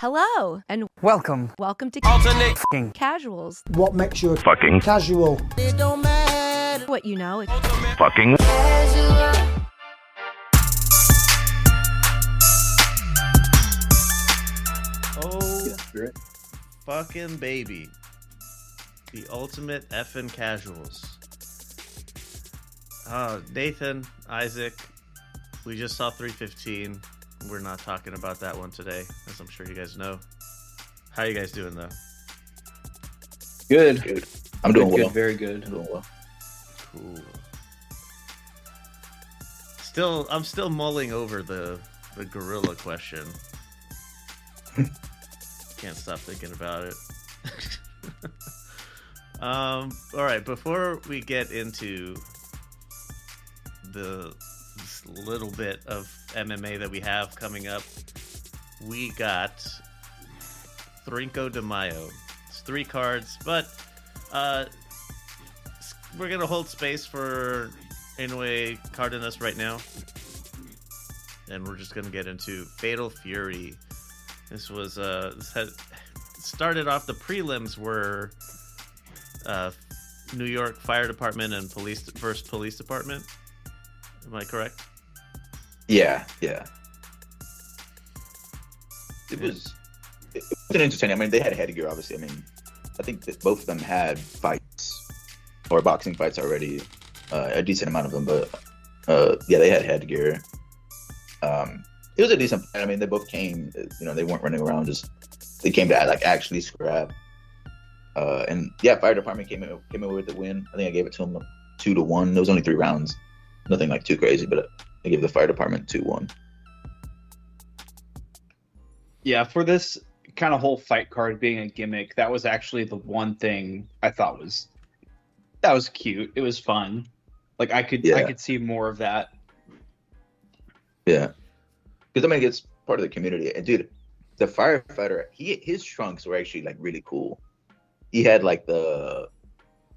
Hello, and Welcome. welcome to Alternate Fucking Casuals. What makes you fucking casual? it don't matter. What you know. Fucking Oh, fucking baby. The ultimate effing casuals. Nathan, Isaac, we just saw 315. We're not talking about that one today, as I'm sure you guys know. How you guys doing, though? Good. I'm doing well. Very good. I'm doing well. Cool. I'm still mulling over the gorilla question. Can't stop thinking about it. All right, before we get into this little bit of MMA that we have coming up, we got Cinco de Mayo. It's 3 cards, but we're gonna hold space for Inoue Cardenas right now, and we're just gonna get into Fatal Fury. This was started off. The prelims were New York Fire Department and First Police Department. Am I correct? Yeah. It was entertaining. I mean, they had headgear, obviously. I mean, I think that both of them had fights or boxing fights already, a decent amount of them. But yeah, they had headgear. It was a decent fight. I mean, they both came. They weren't running around. They came to actually scrap. And yeah, Fire Department came in with the win. I think I gave it to them 2-1. There was only 3 rounds. Nothing too crazy, but I gave the Fire Department 2-1. Yeah, for this kind of whole fight card being a gimmick, that was actually the one thing I thought was cute. It was fun. I could see more of that. Yeah, because I mean, it's part of the community. And dude, the firefighter, his trunks were actually really cool. He had the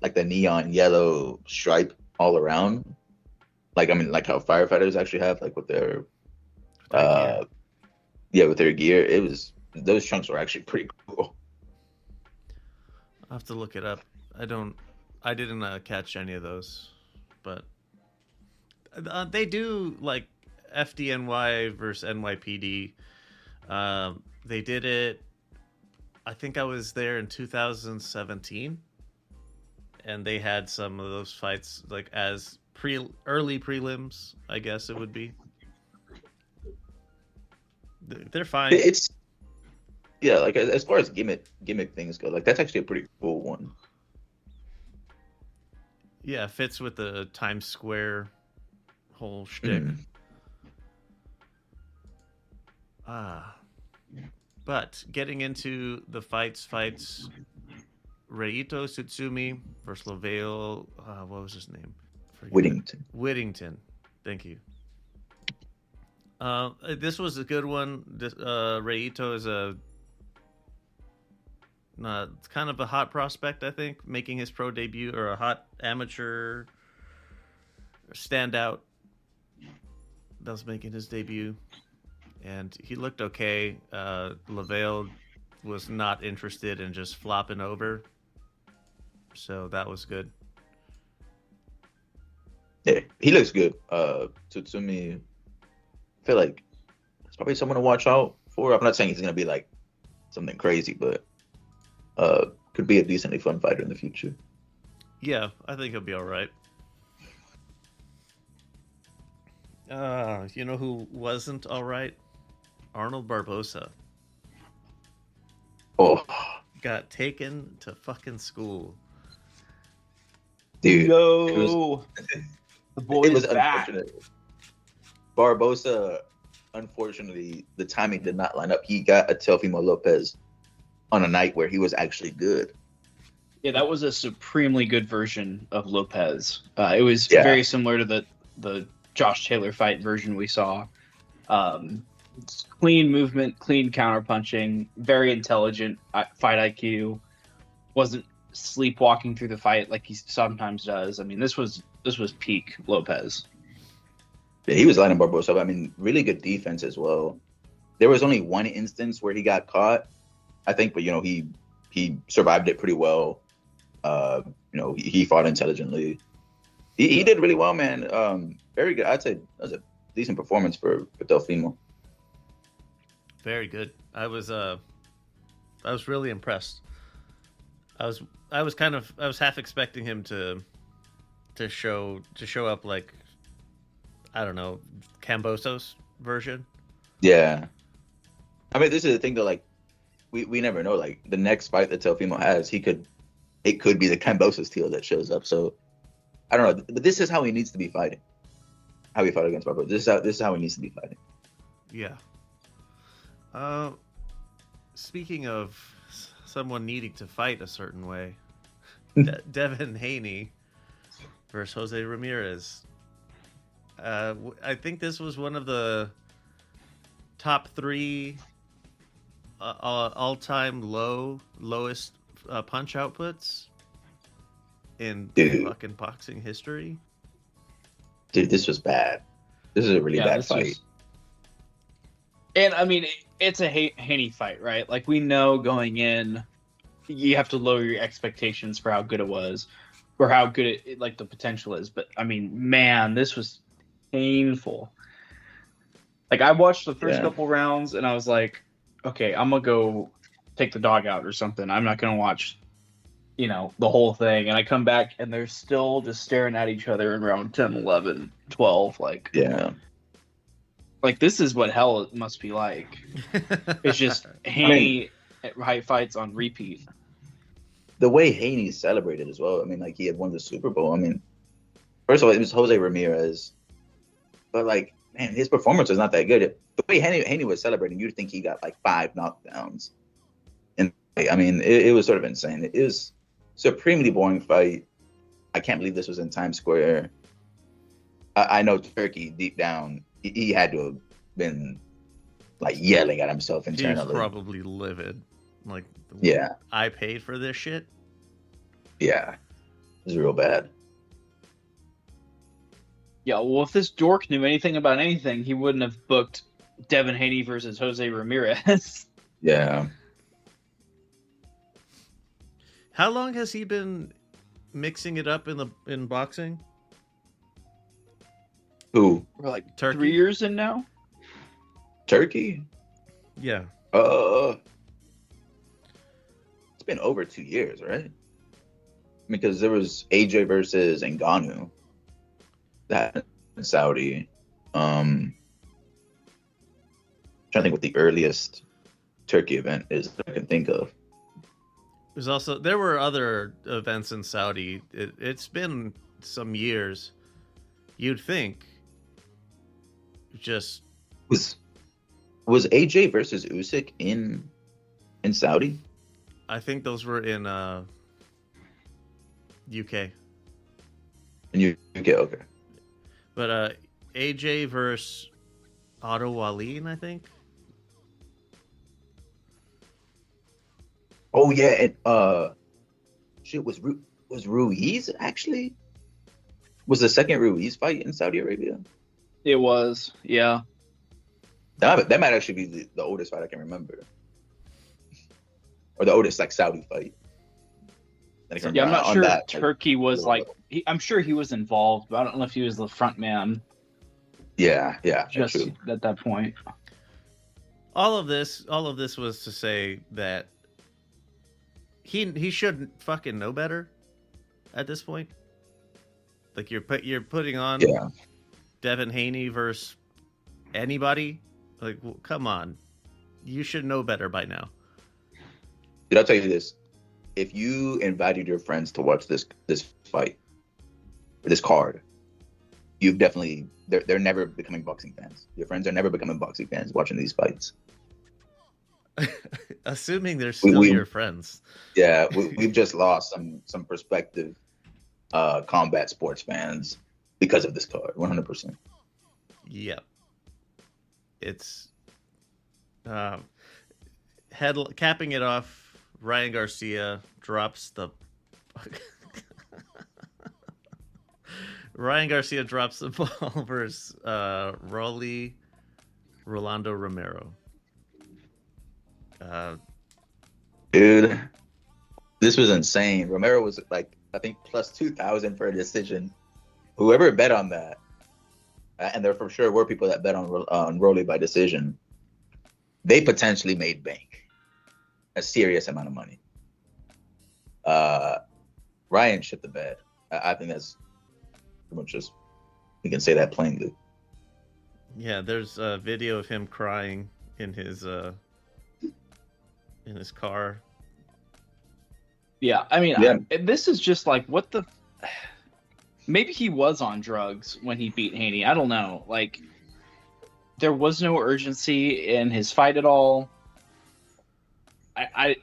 neon yellow stripe all around. Like how firefighters actually have with their with their gear. Those trunks were actually pretty cool. I'll have to look it up. I didn't catch any of those, but they do FDNY versus NYPD. They did it. I think I was there in 2017, and they had some of those fights as early prelims, I guess it would be. They're fine. It's as far as gimmick things go, that's actually a pretty cool one. Yeah, it fits with the Times Square whole shtick. But getting into the fights, Reito Tsutsumi versus Lavelle, what was his name? Whittington. Thank you. This was a good one. Reito is kind of a hot prospect, I think, making his pro debut, or a hot amateur standout that was making his debut. And he looked okay. Lavelle was not interested in just flopping over. So that was good. Yeah, he looks good. Tsutsumi, I feel like it's probably someone to watch out for. I'm not saying he's going to be something crazy, but could be a decently fun fighter in the future. Yeah, I think he'll be all right. You know who wasn't all right? Arnold Barbosa. Oh. Got taken to fucking school. Dude. No. The boy was back. Unfortunate. Barbosa, unfortunately, the timing did not line up. He got a Teofimo Lopez on a night where he was actually good. Yeah, that was a supremely good version of Lopez. It was very similar to the Josh Taylor fight version we saw. Clean movement, clean counterpunching, very intelligent fight IQ. Wasn't sleepwalking through the fight like he sometimes does. I mean, this was peak Lopez. Yeah, he was lining Barbosa up. I mean, really good defense as well. there was only one instance where he got caught, I think, but he survived it pretty well. He fought intelligently. He did really well, man. Very good. I'd say that was a decent performance for Teofimo. Very good. I was really impressed. I was half expecting him to show up like, I don't know, Kambosos version. Yeah. I mean, this is the thing though, like we never know. Like the next fight that Teofimo has, it could be the Kambosos Teal that shows up. So I don't know. But this is how he needs to be fighting. How he fought against Barbosa. This is how he needs to be fighting. Yeah. Speaking of someone needing to fight a certain way, Devin Haney versus Jose Ramirez. I think this was one of the top 3 all-time lowest punch outputs in fucking boxing history. Dude, this was bad. This is a really bad fight. And I mean, it's a Haney fight, right? Like we know going in, you have to lower your expectations for how good it was, or how good it like the potential is. But I mean, man, this was painful. Like I watched the first couple rounds and I was like, okay, I'm gonna go take the dog out or something. I'm not gonna watch, the whole thing. And I come back and they're still just staring at each other in round 10, 11, 12. Like, yeah. Like this is what hell must be like. It's just Haney fights on repeat. The way Haney celebrated as well. I mean, like he had won the Super Bowl. I mean, first of all, it was Jose Ramirez, but like, man, his performance was not that good. The way Haney was celebrating, you'd think he got like 5 knockdowns. And I mean, it was sort of insane. It was a supremely boring fight. I can't believe this was in Times Square. I know Turkey deep down, he had to have been like yelling at himself internally. He was probably livid. Like, yeah, I paid for this shit. Yeah, it was real bad. Yeah, well, if this dork knew anything about anything, he wouldn't have booked Devin Haney versus Jose Ramirez. Yeah. How long has he been mixing it up in boxing? Who? We're like Turkey? 3 years in now. Turkey? Yeah. It's been over 2 years, right? Because there was AJ versus Ngannou. That in Saudi. Trying to think what the earliest Turkey event is that I can think of. There were other events in Saudi. It's been some years. You'd think. Just was AJ versus Usyk in Saudi? I think those were in UK. In UK, okay. But AJ versus Otto Wallin, I think. Oh yeah, and was Ruiz actually? Was the second Ruiz fight in Saudi Arabia? It was, yeah. That might actually be the oldest fight I can remember, or the oldest like Saudi fight. Yeah, I'm not sure Turkey was like. I'm sure he was involved, but I don't know if he was the front man. Yeah, just true. At that point. All of this was to say that he should fucking know better at this point. Like you're putting on Devin Haney versus anybody. Like, come on, you should know better by now. Did I tell you this? If you invited your friends to watch this fight, this card, you've definitely they're never becoming boxing fans. Your friends are never becoming boxing fans watching these fights. Assuming they're still your friends. Yeah, we've just lost some prospective combat sports fans because of this card. 100%. Yep. It's capping it off. Ryan Garcia drops the ball versus Rolando Romero. Uh, Dude, this was insane. Romero was like, I think plus 2,000 for a decision. Whoever bet on that, and there for sure were people that bet on Rolly by decision, they potentially made bank, a serious amount of money. Ryan shit the bed. I think that's pretty much just, we can say that plainly. yeah, there's a video of him crying in his car. Yeah, I mean, Yeah. this is just like what the. Maybe he was on drugs when he beat Haney. I don't know. Like, there was no urgency in his fight at all.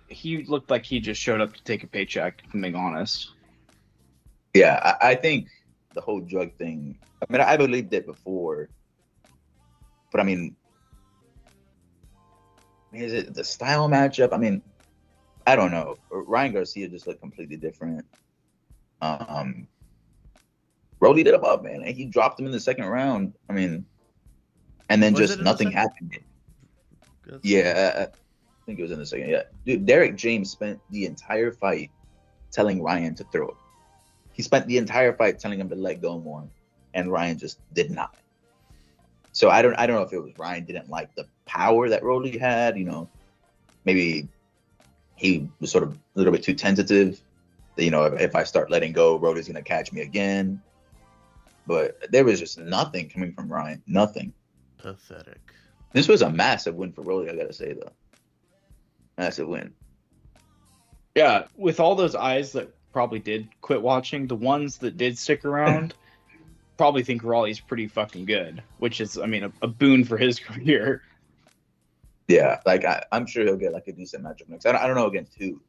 He looked like he just showed up to take a paycheck, if I'm being honest. Yeah, I think the whole drug thing, I mean, I believed it before, but I mean, is it the style matchup? I mean, I don't know. Ryan Garcia just looked completely different. Rolly did him up, man. And he dropped him in the second round. I mean, and then Was it just in the nothing second? happened. Good. Yeah, I think it was in the second. Yeah, dude, Derek James spent the entire fight telling Ryan to throw it. He spent the entire fight telling him to let go more, and Ryan just did not. So I don't know if it was Ryan didn't like the power that Rolly had. You know, maybe he was sort of a little bit too tentative. That, you know, if I start letting go, Rolly's gonna catch me again. But there was just nothing coming from Ryan. Nothing. Pathetic. This was a massive win for Rolly, I gotta say though. Massive win. Yeah, with all those eyes that probably did quit watching, the ones that did stick around probably think Raleigh's pretty fucking good, which is, I mean, a boon for his career. Yeah, like I'm sure he'll get like a decent matchup next. I don't know against who.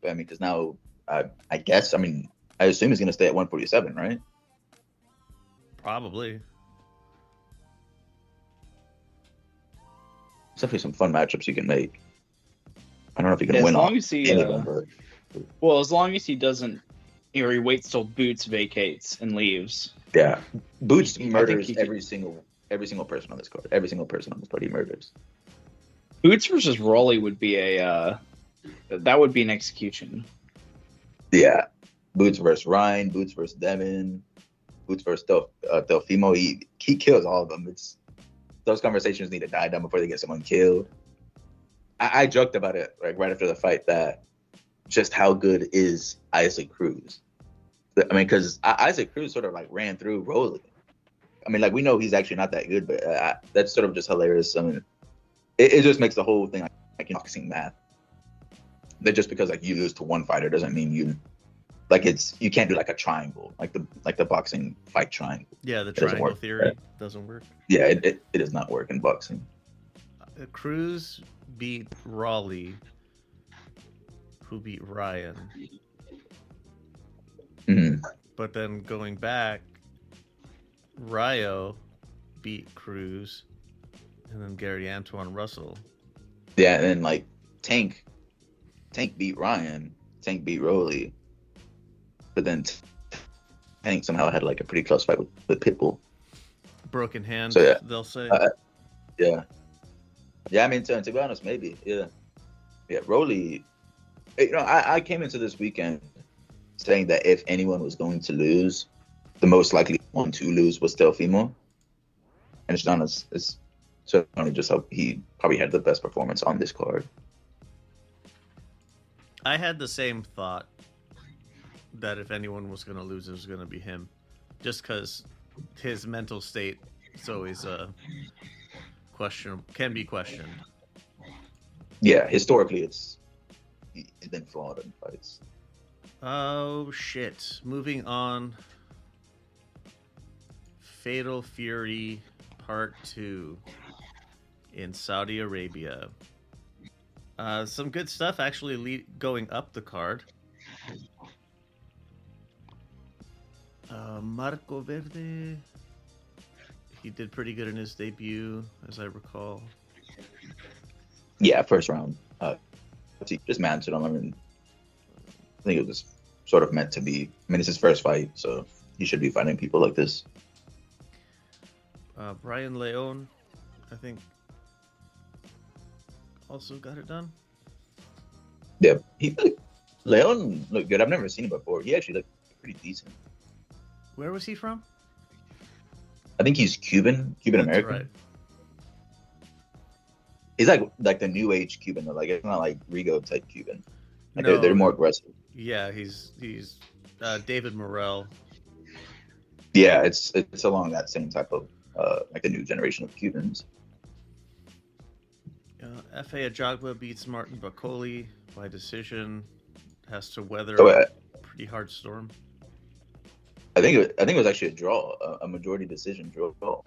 But I mean, because now I guess, I mean, I assume he's gonna stay at 147, right? Probably. It's definitely some fun matchups you can make. I don't know if he can As win long all as he, any of them, but well, as long as he doesn't, or he waits till Boots vacates and leaves. yeah, Boots I think murders he could- every single person on this card. Every single person on this card he murders. Boots versus Raleigh would be that would be an execution. Yeah, Boots versus Ryan, Boots versus Devin, Boots versus Delfimo. He kills all of them. Those conversations need to die down before they get someone killed. I joked about it like right after the fight that just how good is Isaac Cruz? I mean, because Isaac Cruz sort of like ran through Rolly. I mean, like we know he's actually not that good, but that's sort of just hilarious. I mean, it just makes the whole thing like boxing math. That just because like you lose to one fighter doesn't mean you can't do like a triangle like the boxing fight triangle. Yeah, the doesn't triangle work. theory doesn't work. Yeah, it does not work in boxing. Cruz beat Raleigh, who beat Ryan. Mhm. But then going back, Rayo beat Cruz, and then Gary Antoine Russell. Yeah, and then like Tank beat Ryan, Tank beat Rolly, but then Tank somehow had like a pretty close fight with Pitbull. Broken hand, So, yeah. they'll say. Yeah. Yeah, I mean, to be honest, maybe. Yeah. Yeah, Rolly, you know, I came into this weekend saying that if anyone was going to lose, the most likely one to lose was Delfimo. And it's not it's certainly just how he probably had the best performance on this card. I had the same thought that if anyone was going to lose, it was going to be him. Just because his mental state is always can be questioned. Yeah, historically, he's been flawed in fights. Oh, shit. Moving on. Fatal Fury Part 2 in Saudi Arabia. Some good stuff actually going up the card. Marco Verde. He did pretty good in his debut, as I recall. Yeah, first round. He just managed him. I mean, I think it was sort of meant to be. I mean, it's his first fight, so he should be fighting people like this. Brian Leon, I think, also got it done. Yeah, Leon looked good. I've never seen him before. He actually looked pretty decent. Where was he from? I think he's Cuban American. Right. He's like the new age Cuban though. Like it's not like Rigo type Cuban. Like No, they're more aggressive. Yeah, he's David Morrell. Yeah, it's along that same type of like the new generation of Cubans. F.A. Ajagba beats Martin Bakoli by decision. Has to weather So, a pretty hard storm. I think it was actually a draw, a majority decision draw.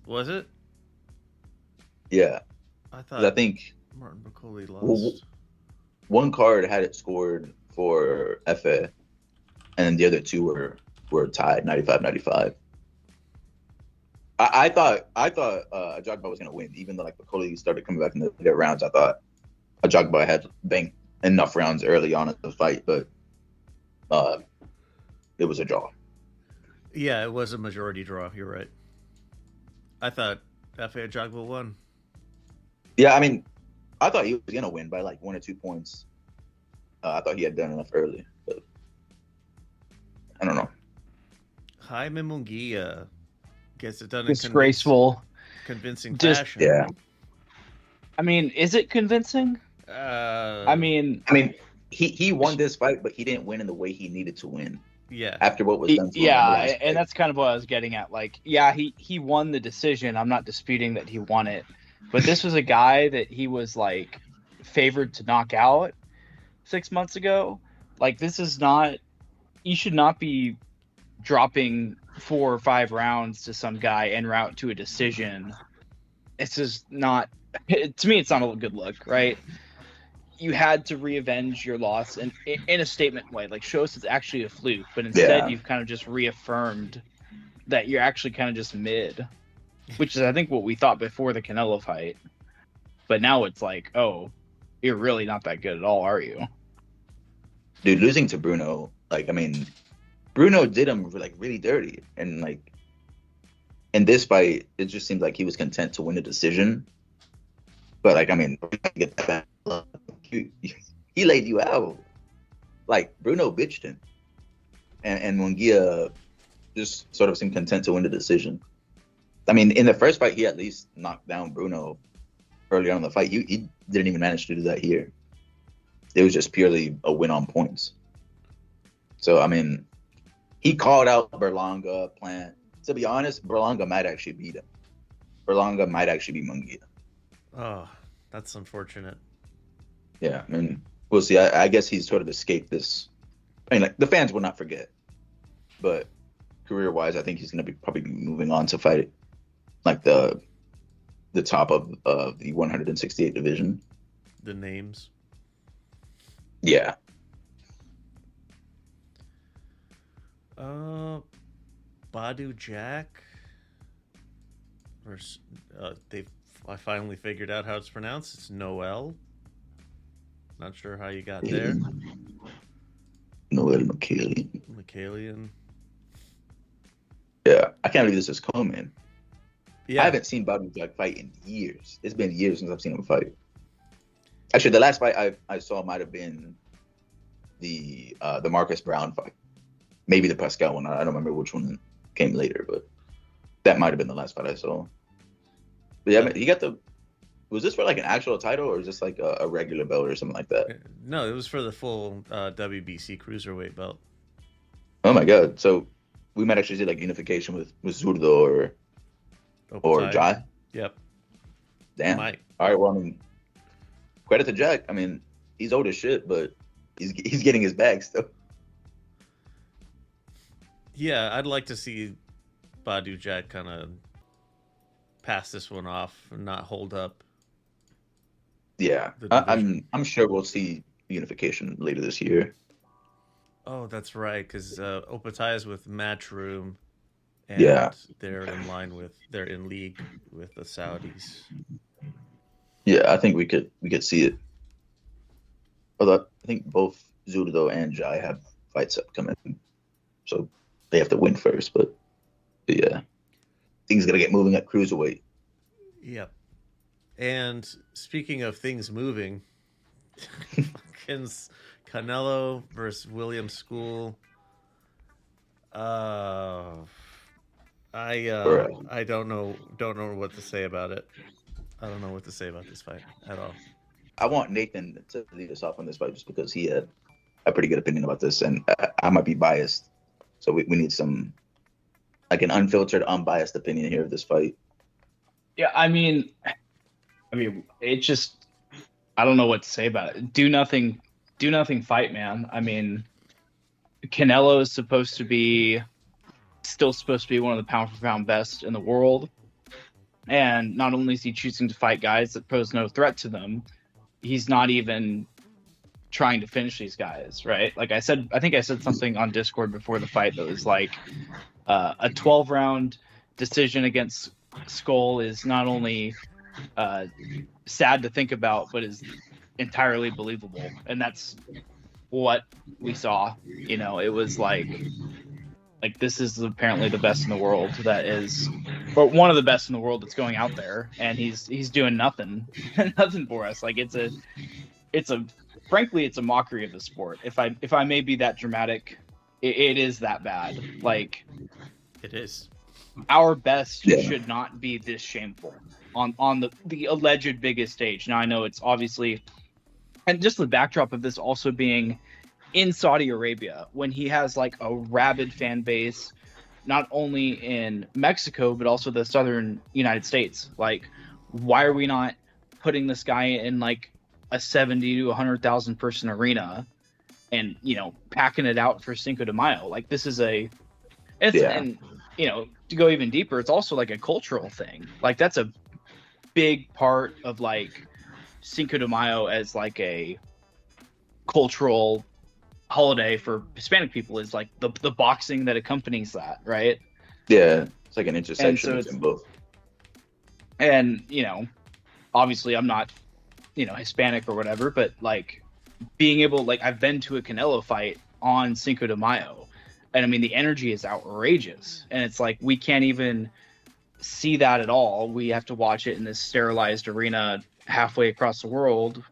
Was it? Yeah, I 'cause thought I think Martin Bakoli lost. Well, one card had it scored for FA, and then the other two were tied 95-95. I thought Ajagba was gonna win, even though like Bakoli started coming back in the later rounds. I thought Ajagba had banked enough rounds early on in the fight, but it was a draw. Yeah, it was a majority draw. You're right. I thought F.A. Ajagba won. Yeah, I mean, I thought he was gonna win by like 1 or 2 points. I thought he had done enough early, but I don't know. Jaime Munguia gets it done Disgraceful. in convincing Just- fashion. Yeah, I mean, is it convincing? I mean, he won this fight, but he didn't win in the way he needed to win yeah. after what was done. To him in the yeah, last fight. and that's kind of what I was getting at. Like, yeah, he won the decision. I'm not disputing that he won it, but this was a guy that he was like favored to knock out 6 months ago. Like, this is not. You should not be dropping 4 or 5 rounds to some guy en route to a decision. It's just not. To me, it's not a good look, right? You had to re-avenge your loss in a statement way, like show us it's actually a fluke, but instead Yeah. you've kind of just reaffirmed that you're actually kind of just mid, which is I think what we thought before the Canelo fight. But now it's like, oh, you're really not that good at all, are you? Dude, losing to Bruno, like, I mean, Bruno did him like really dirty, and like in this fight, it just seemed like he was content to win a decision. But like, I mean, get that back. He laid you out. Like Bruno bitched him, and Munguia just sort of seemed content to win the decision. I mean, in the first fight, he at least knocked down Bruno early on in the fight. He didn't even manage to do that here. It was just purely a win on points. So I mean, he called out Berlanga, Plant. To be honest, Berlanga might actually beat him. Berlanga might actually be Munguia. Oh, that's unfortunate. Yeah, I mean, we'll see. I guess he's sort of escaped this. I mean, like the fans will not forget, but career-wise, I think he's going to be probably moving on to fight like the top of the 168 division. The names. Yeah, Badu Jack. Versus, I finally figured out how it's pronounced. It's Noel. Not sure how you got there. Noel McKaylian. Michaelian. Yeah, I can't believe this is Coleman. Yeah. I haven't seen Badu Jack fight in years. It's been years since I've seen him fight. Actually, the last fight I saw might have been the Marcus Brown fight. Maybe the Pascal one. I don't remember which one came later, but that might have been the last fight I saw. But yeah, he got the. Was this for like an actual title, or is this like a regular belt or something like that? No, it was for the full WBC cruiserweight belt. Oh my god! So we might actually see like unification with Zurdo or Opetay. Jai. Yep. Damn. Might. All right. Well, I mean, credit to Jack. I mean, he's old as shit, but he's getting his bag still. Yeah, I'd like to see Badu Jack kind of pass this one off and not hold up. Yeah, The I'm sure we'll see unification later this year. Oh, that's right, because Opetay is with Matchroom, and Yeah. they're in league with the Saudis. Yeah, I think we could see it. Although I think both Zurdo and Jai have fights upcoming, so they have to win first. But yeah, things gotta get moving at cruiserweight. Yep. And speaking of things moving, fucking Canelo versus William School. I don't know what to say about it. I don't know what to say about this fight at all. I want Nathan to lead us off on this fight just because he had a pretty good opinion about this, and I might be biased, so we need some like an unfiltered, unbiased opinion here of this fight. Yeah, I mean, it just, I don't know what to say about it. Do nothing fight, man. I mean, Canelo is still supposed to be one of the pound for pound best in the world. And not only is he choosing to fight guys that pose no threat to them, he's not even trying to finish these guys, right? Like I think I said something on Discord before the fight that was like a 12-round decision against Skull is not only sad to think about, but is entirely believable. And that's what we saw. You know, it was like this is apparently the best in the world that is, or one of the best in the world that's going out there, and he's doing nothing for us. Like frankly it's a mockery of the sport. If I may be that dramatic, it is that bad. Like it is. Our best should not be this shameful on the alleged biggest stage. Now I know it's obviously, and just the backdrop of this also being in Saudi Arabia, when he has like a rabid fan base, not only in Mexico, but also the southern United States. Like, why are we not putting this guy in like a 70 to 100,000 person arena and, you know, packing it out for Cinco de Mayo? Like, this is and, you know, to go even deeper, it's also like a cultural thing. Like, that's a big part of like Cinco de Mayo as like a cultural holiday for Hispanic people, is like the boxing that accompanies that, right? Yeah, it's like an intersection between both. And, you know, obviously I'm not, you know, Hispanic or whatever, but like being able, like, I've been to a Canelo fight on Cinco de Mayo, and I mean the energy is outrageous, and it's like we can't even see that at all. We have to watch it in this sterilized arena halfway across the world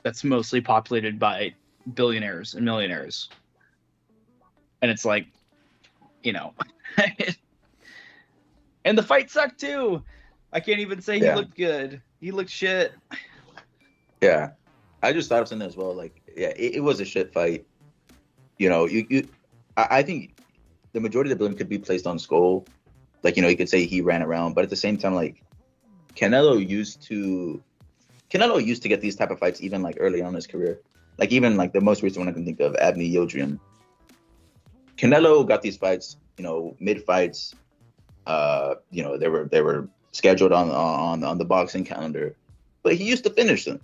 that's mostly populated by billionaires and millionaires. And it's like, you know, and the fight sucked too. I can't even say he looked good. He looked shit. Yeah, I just thought of something as well. Like, yeah, it was a shit fight. You know, I think the majority of the blame could be placed on Skull. Like, you know, you could say he ran around, but at the same time, like, Canelo used to get these type of fights even like early on in his career. Like, even like the most recent one I can think of, Abney Yildirim. Canelo got these fights, you know, mid fights. You know, they were scheduled on the boxing calendar, but he used to finish them.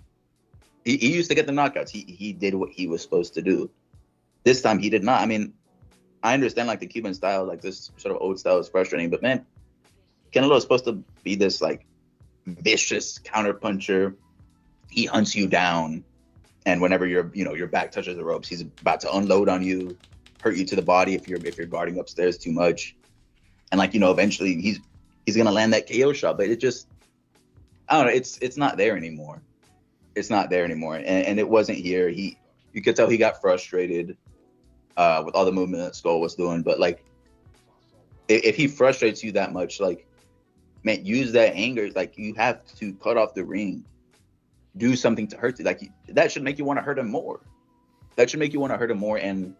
He used to get the knockouts. He did what he was supposed to do. This time he did not. I mean, I understand like the Cuban style, like this sort of old style is frustrating, but man, Canelo is supposed to be this like vicious counter puncher. He hunts you down, and whenever your back touches the ropes, he's about to unload on you, hurt you to the body if you're guarding upstairs too much, and like, you know, eventually he's gonna land that KO shot. But it just, I don't know, it's not there anymore. It's not there anymore, and it wasn't here. You could tell he got frustrated with all the movement that Skull was doing. But like, if he frustrates you that much, like, man, use that anger. Like, you have to cut off the ring. Do something to hurt you. Like, that should make you want to hurt him more. And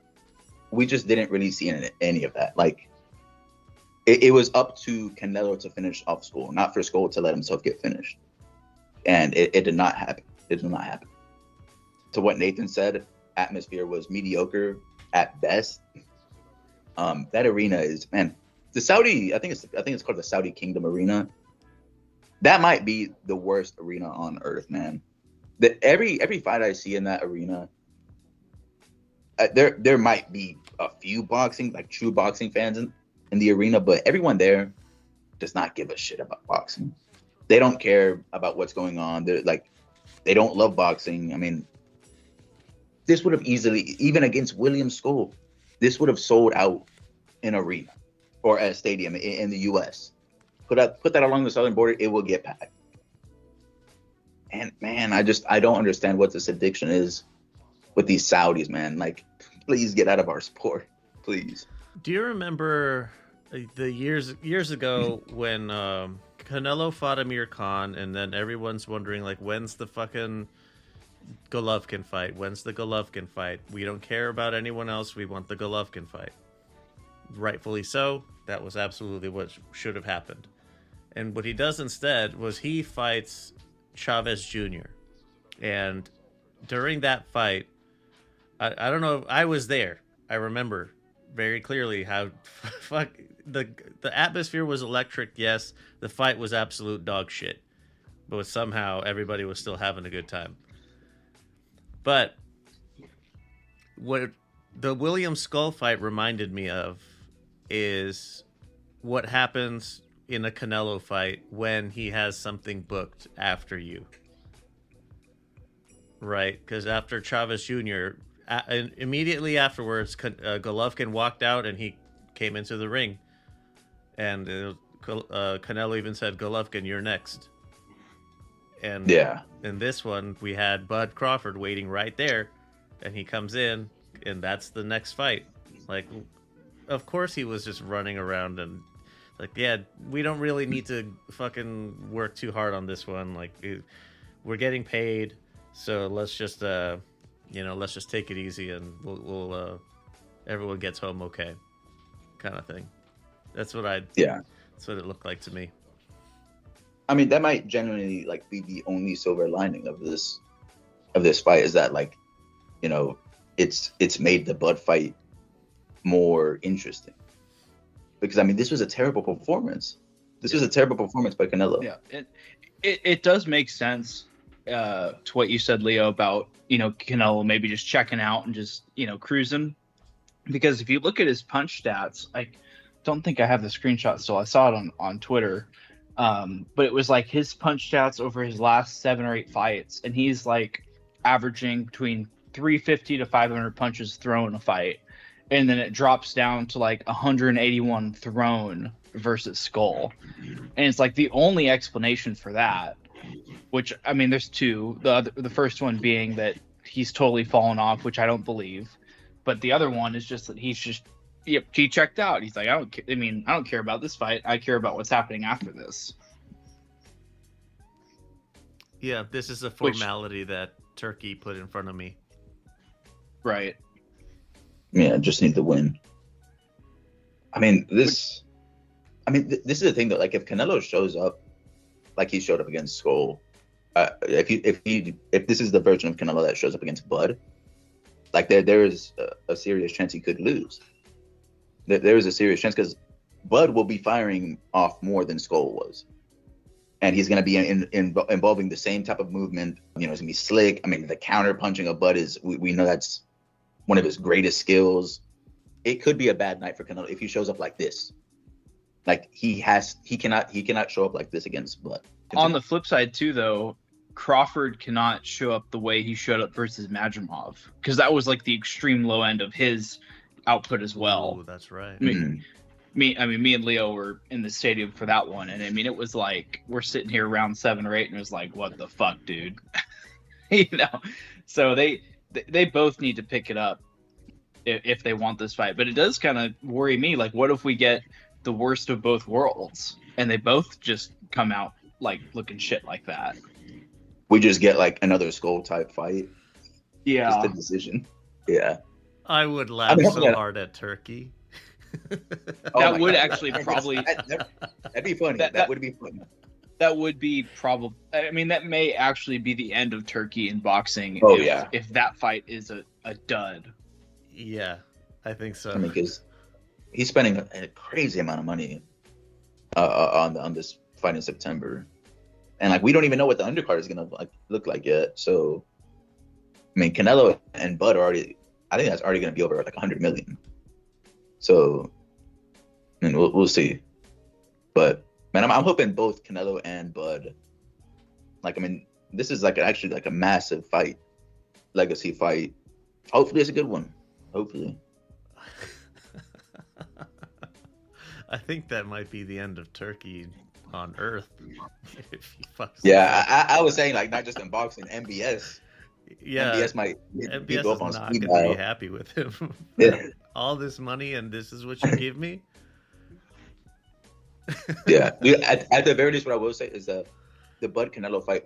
we just didn't really see any of that. Like, it was up to Canelo to finish off Skull, not for Skull to let himself get finished. And it did not happen. To what Nathan said, atmosphere was mediocre at best. That arena is, man, the Saudi, I think it's called the Saudi Kingdom Arena. That might be the worst arena on earth, man. Every fight I see in that arena, there might be a few true boxing fans in the arena, but everyone there does not give a shit about boxing. They don't care about what's going on. They don't love boxing. I mean, this would have easily, even against William Skull, this would have sold out an arena or a stadium in the U.S. Put that along the southern border, it will get packed. And man, I don't understand what this addiction is with these Saudis, man. Like, please get out of our sport, please. Do you remember the years ago when Canelo fought Amir Khan, and then everyone's wondering like, when's the fucking Golovkin fight? When's the Golovkin fight? We don't care about anyone else. We want the Golovkin fight. Rightfully so. That was absolutely what should have happened. And what he does instead was he fights Chavez Jr. And during that fight, I don't know. I was there. I remember very clearly how the atmosphere was electric. Yes, the fight was absolute dog shit, but somehow everybody was still having a good time. But what the William Skull fight reminded me of is what happens in a Canelo fight when he has something booked after you. Right? Because after Chavez Jr., immediately afterwards, Golovkin walked out and he came into the ring. And Canelo even said, Golovkin, you're next. And Yeah. in this one, we had Bud Crawford waiting right there. And he comes in, and that's the next fight. Like, of course he was just running around and like, yeah, we don't really need to fucking work too hard on this one. Like, we're getting paid, so let's just let's just take it easy and we'll everyone gets home okay, kind of thing. That's what That's what it looked like to me. I mean, that might genuinely like be the only silver lining of this fight, is that, like, you know, it's made the Bud fight more interesting. Because I mean, this was a terrible performance. This was a terrible performance by Canelo. Yeah, it does make sense to what you said, Leo, about, you know, Canelo maybe just checking out and just, you know, cruising. Because if you look at his punch stats, I don't think I have the screenshot still. I saw it on Twitter. But it was like his punch stats over his last 7 or 8 fights, and he's like averaging between 350 to 500 punches thrown a fight, and then it drops down to like 181 thrown versus Skull. And it's like the only explanation for that, which, I mean, there's two. The first one being that he's totally fallen off, which I don't believe, but the other one is just that he checked out. He's like, I don't care about this fight. I care about what's happening after this. Yeah, this is a formality that Turkey put in front of me. Right. Yeah, just need to win. I mean, this is the thing that, like, if Canelo shows up like he showed up against Skull, if this is the version of Canelo that shows up against Bud, like there is a serious chance he could lose. There is a serious chance because Bud will be firing off more than Skull was, and he's going to be involving the same type of movement. You know, it's going to be slick. I mean, the counter punching of Bud is we know that's one of his greatest skills. It could be a bad night for Canelo if he shows up like this. Like he cannot show up like this against Bud. On the flip side too, though, Crawford cannot show up the way he showed up versus Majimov, because that was like the extreme low end of his output as well. Oh, that's right. Me and Leo were in the stadium for that one, and I mean, it was like we're sitting here around 7 or 8, and it was like, what the fuck, dude? You know. So they both need to pick it up if they want this fight. But it does kind of worry me. Like, what if we get the worst of both worlds, and they both just come out like looking shit like that? We just get like another Skull type fight. Yeah. Just a decision. Yeah. I would laugh so hard at Turkey. That would actually probably that'd be funny. That would be funny. That would be probably. I mean, that may actually be the end of Turkey in boxing. Oh, if that fight is a dud. Yeah, I think so. I mean, because he's spending a crazy amount of money on this fight in September, and like we don't even know what the undercard is gonna look like yet. So, I mean, Canelo and Bud are already. I think that's already gonna be over like 100 million. So, I mean, we'll see. But man, I'm hoping both Canelo and Bud. Like, I mean, this is actually a massive fight, legacy fight. Hopefully, it's a good one. Hopefully. I think that might be the end of Turkey on earth. If he fucks Yeah, I was saying like not just in boxing, MBS. yeah, MBS might MBS go is up on not speed going to be dial. happy with him. Yeah. All this money and this is what you give me? Yeah. At the very least, what I will say is that the Bud Canelo fight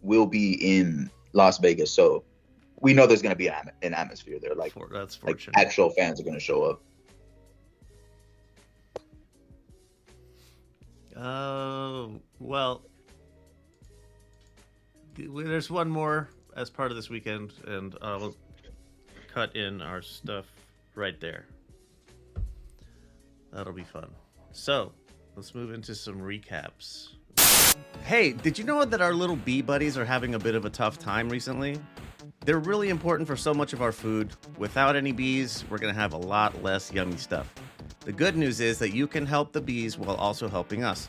will be in Las Vegas, so we know there's going to be an atmosphere there. Like That's like fortunate. actual fans are going to show up. Well, there's one more as part of this weekend, and I'll cut in our stuff right there. That'll be fun. So, let's move into some recaps. Hey, did you know that our little bee buddies are having a bit of a tough time recently? They're really important for so much of our food. Without any bees, we're going to have a lot less yummy stuff. The good news is that you can help the bees while also helping us.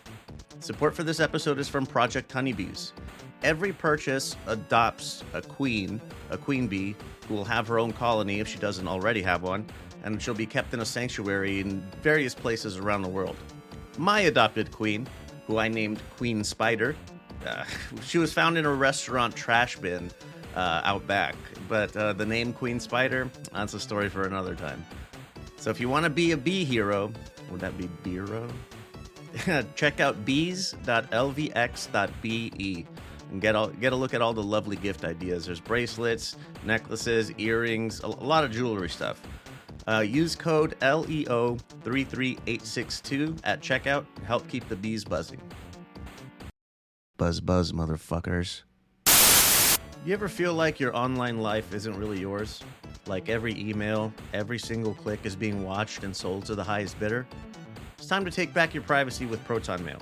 Support for this episode is from Project Honeybees. Every purchase adopts a queen bee, who will have her own colony if she doesn't already have one, and she'll be kept in a sanctuary in various places around the world. My adopted queen, who I named Queen Spider, she was found in a restaurant trash bin out back, but the name Queen Spider, that's a story for another time. So if you want to be a bee hero, would that be Beero? Check out bees.lvx.be and get a look at all the lovely gift ideas. There's bracelets, necklaces, earrings, a lot of jewelry stuff. Use code LEO33862 at checkout to help keep the bees buzzing. Buzz, buzz, motherfuckers. You ever feel like your online life isn't really yours? Like every email, every single click is being watched and sold to the highest bidder? It's time to take back your privacy with Proton Mail.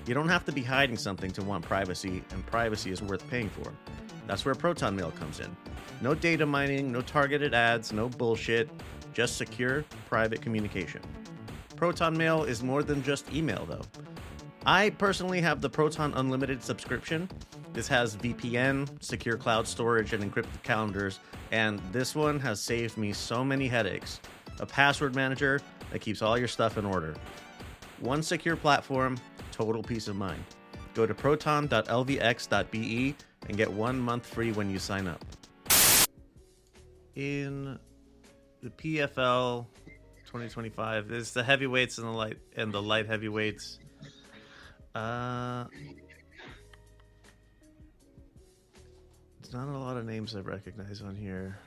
You don't have to be hiding something to want privacy, and privacy is worth paying for. That's where Proton Mail comes in. No data mining, no targeted ads, no bullshit, just secure, private communication. Proton Mail is more than just email, though. I personally have the Proton Unlimited subscription. This has VPN, secure cloud storage, and encrypted calendars, and this one has saved me so many headaches. A password manager that keeps all your stuff in order. One secure platform, total peace of mind. Go to proton.lvx.be and get 1 month free when you sign up. In the PFL 2025, there's the heavyweights and the light heavyweights. There's not a lot of names I recognize on here.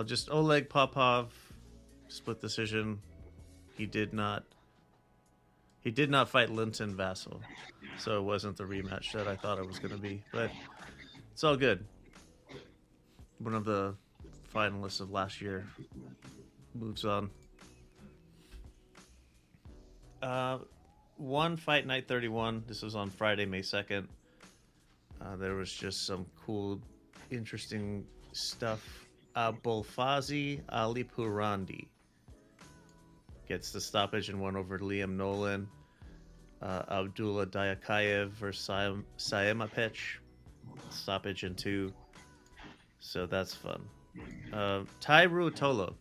Just Oleg Popov, split decision. He did not fight Linton Vassell, so it wasn't the rematch that I thought it was going to be. But it's all good. One of the finalists of last year moves on. One Fight Night 31. This was on Friday, May 2nd. There was just some cool, interesting stuff. Bolfazi Alipurandi gets the stoppage and won over Liam Nolan. Abdullah Diakayev versus Saimapech, stoppage in 2. So that's fun. Tai Ruotolo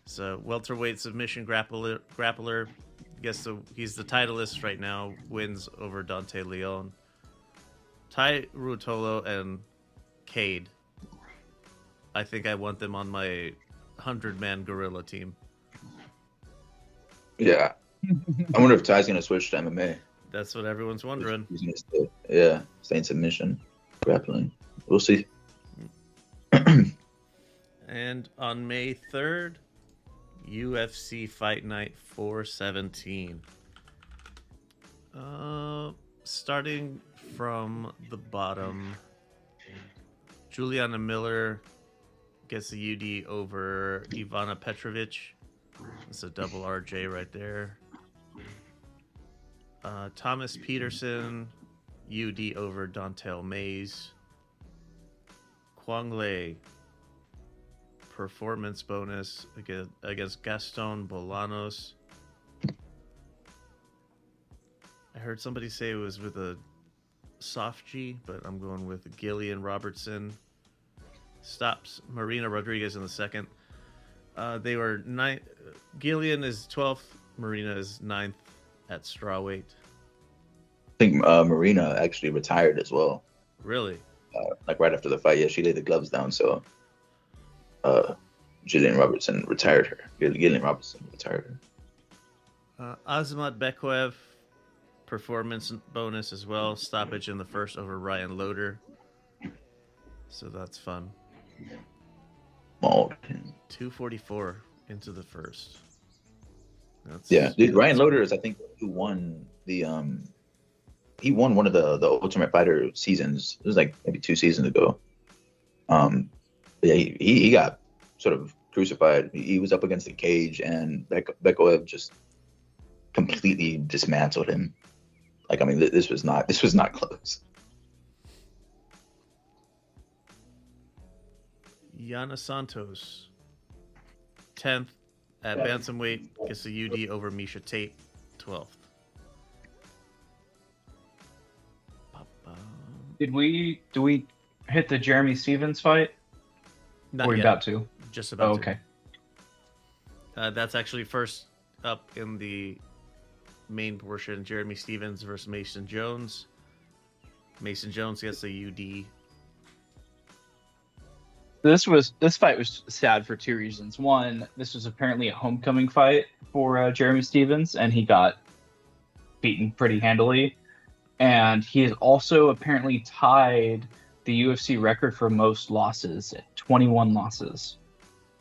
is a welterweight submission grappler. He's the titleist right now. Wins over Dante Leon. Tai Ruotolo and Cade. I think I want them on my 100-man gorilla team. Yeah. I wonder if Ty's going to switch to MMA. That's what everyone's wondering. He's gonna stay in submission, grappling. We'll see. And on May 3rd, UFC Fight Night 417. Starting from the bottom, Juliana Miller gets the UD over Ivana Petrovic. It's a double RJ right there. Thomas Peterson, UD over Dontel Mays. Kwang Lei, performance bonus against Gaston Bolanos. I heard somebody say it was with a soft G, but I'm going with Gillian Robertson. Stops Marina Rodriguez in the second. They were Gillian is 12th, Marina is 9th. at strawweight. I think Marina actually retired as well. Really? Like right after the fight, yeah, she laid the gloves down. So Gillian Robertson retired her. Gillian Robertson retired her. Azamat Bekwev, performance bonus as well. Stoppage in the first over Ryan Loder. So that's fun. Oh, 244 into the first. Yeah, dude, Ryan Loder is, I think, who won the he won one of the Ultimate Fighter seasons. It was like maybe 2 seasons ago. Yeah, he got sort of crucified. He was up against the cage, and Bekwev just completely dismantled him. Like, I mean, this was not close. Yana Santos, 10th at bantamweight, gets a UD over Misha Tate, 12th. Do we hit the Jeremy Stevens fight? Not Or yet. about to? Just about Oh, to. okay. That's actually first up in the main portion. Jeremy Stevens versus Mason Jones. Mason Jones gets a UD. This fight was sad for 2 reasons. One, this was apparently a homecoming fight for Jeremy Stevens, and he got beaten pretty handily. And he has also apparently tied the UFC record for most losses at 21 losses.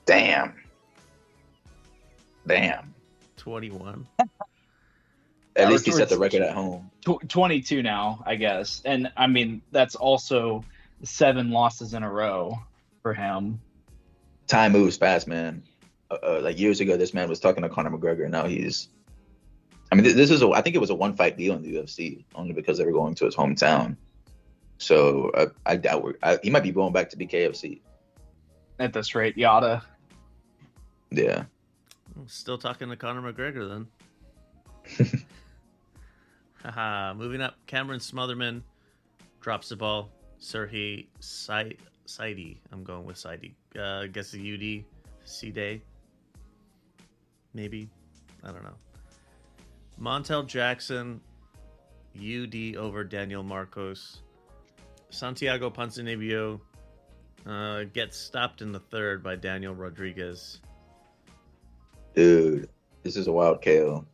Damn. 21. At least he set the record at home. 22 now, I guess. And I mean, that's also 7 losses in a row for him. Time moves fast, man. Like years ago, this man was talking to Conor McGregor, and now he's. I mean, this is I think it was a 1-fight deal in the UFC, only because they were going to his hometown. So I doubt he might be going back to BKFC. At this rate, Yada. Yeah. Still talking to Conor McGregor then. Haha. Moving up, Cameron Smotherman drops the ball. Serhii Saidi, I'm going with Saidi. Gets the UD. C-Day. Maybe. I don't know. Montel Jackson, UD over Daniel Marcos. Santiago Ponzinibbio gets stopped in the third by Daniel Rodriguez. Dude, this is a wild KO.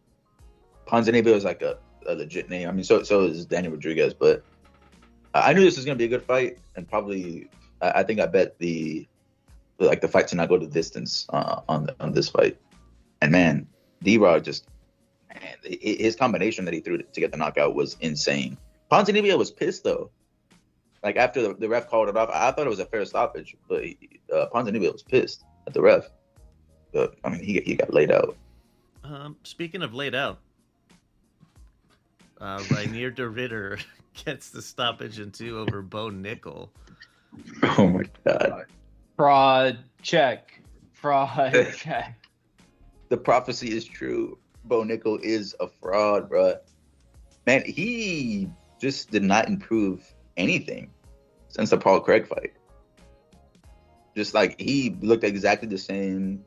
Ponzinibbio is like a legit name. I mean, so is Daniel Rodriguez, but I knew this was gonna be a good fight, and probably I think I bet the fight to not go the distance on this fight. And man, D-Rod just, man, his combination that he threw to get the knockout was insane. Ponzinibbio was pissed though. Like after the ref called it off, I thought it was a fair stoppage, but Ponzinibbio was pissed at the ref. But I mean, he got laid out. Speaking of laid out, Rainier de Ritter gets the stoppage in 2 over Bo Nickel. Oh my god! Fraud check. Check. The prophecy is true. Bo Nickel is a fraud, bro. Man, he just did not improve anything since the Paul Craig fight. Just like he looked exactly the same.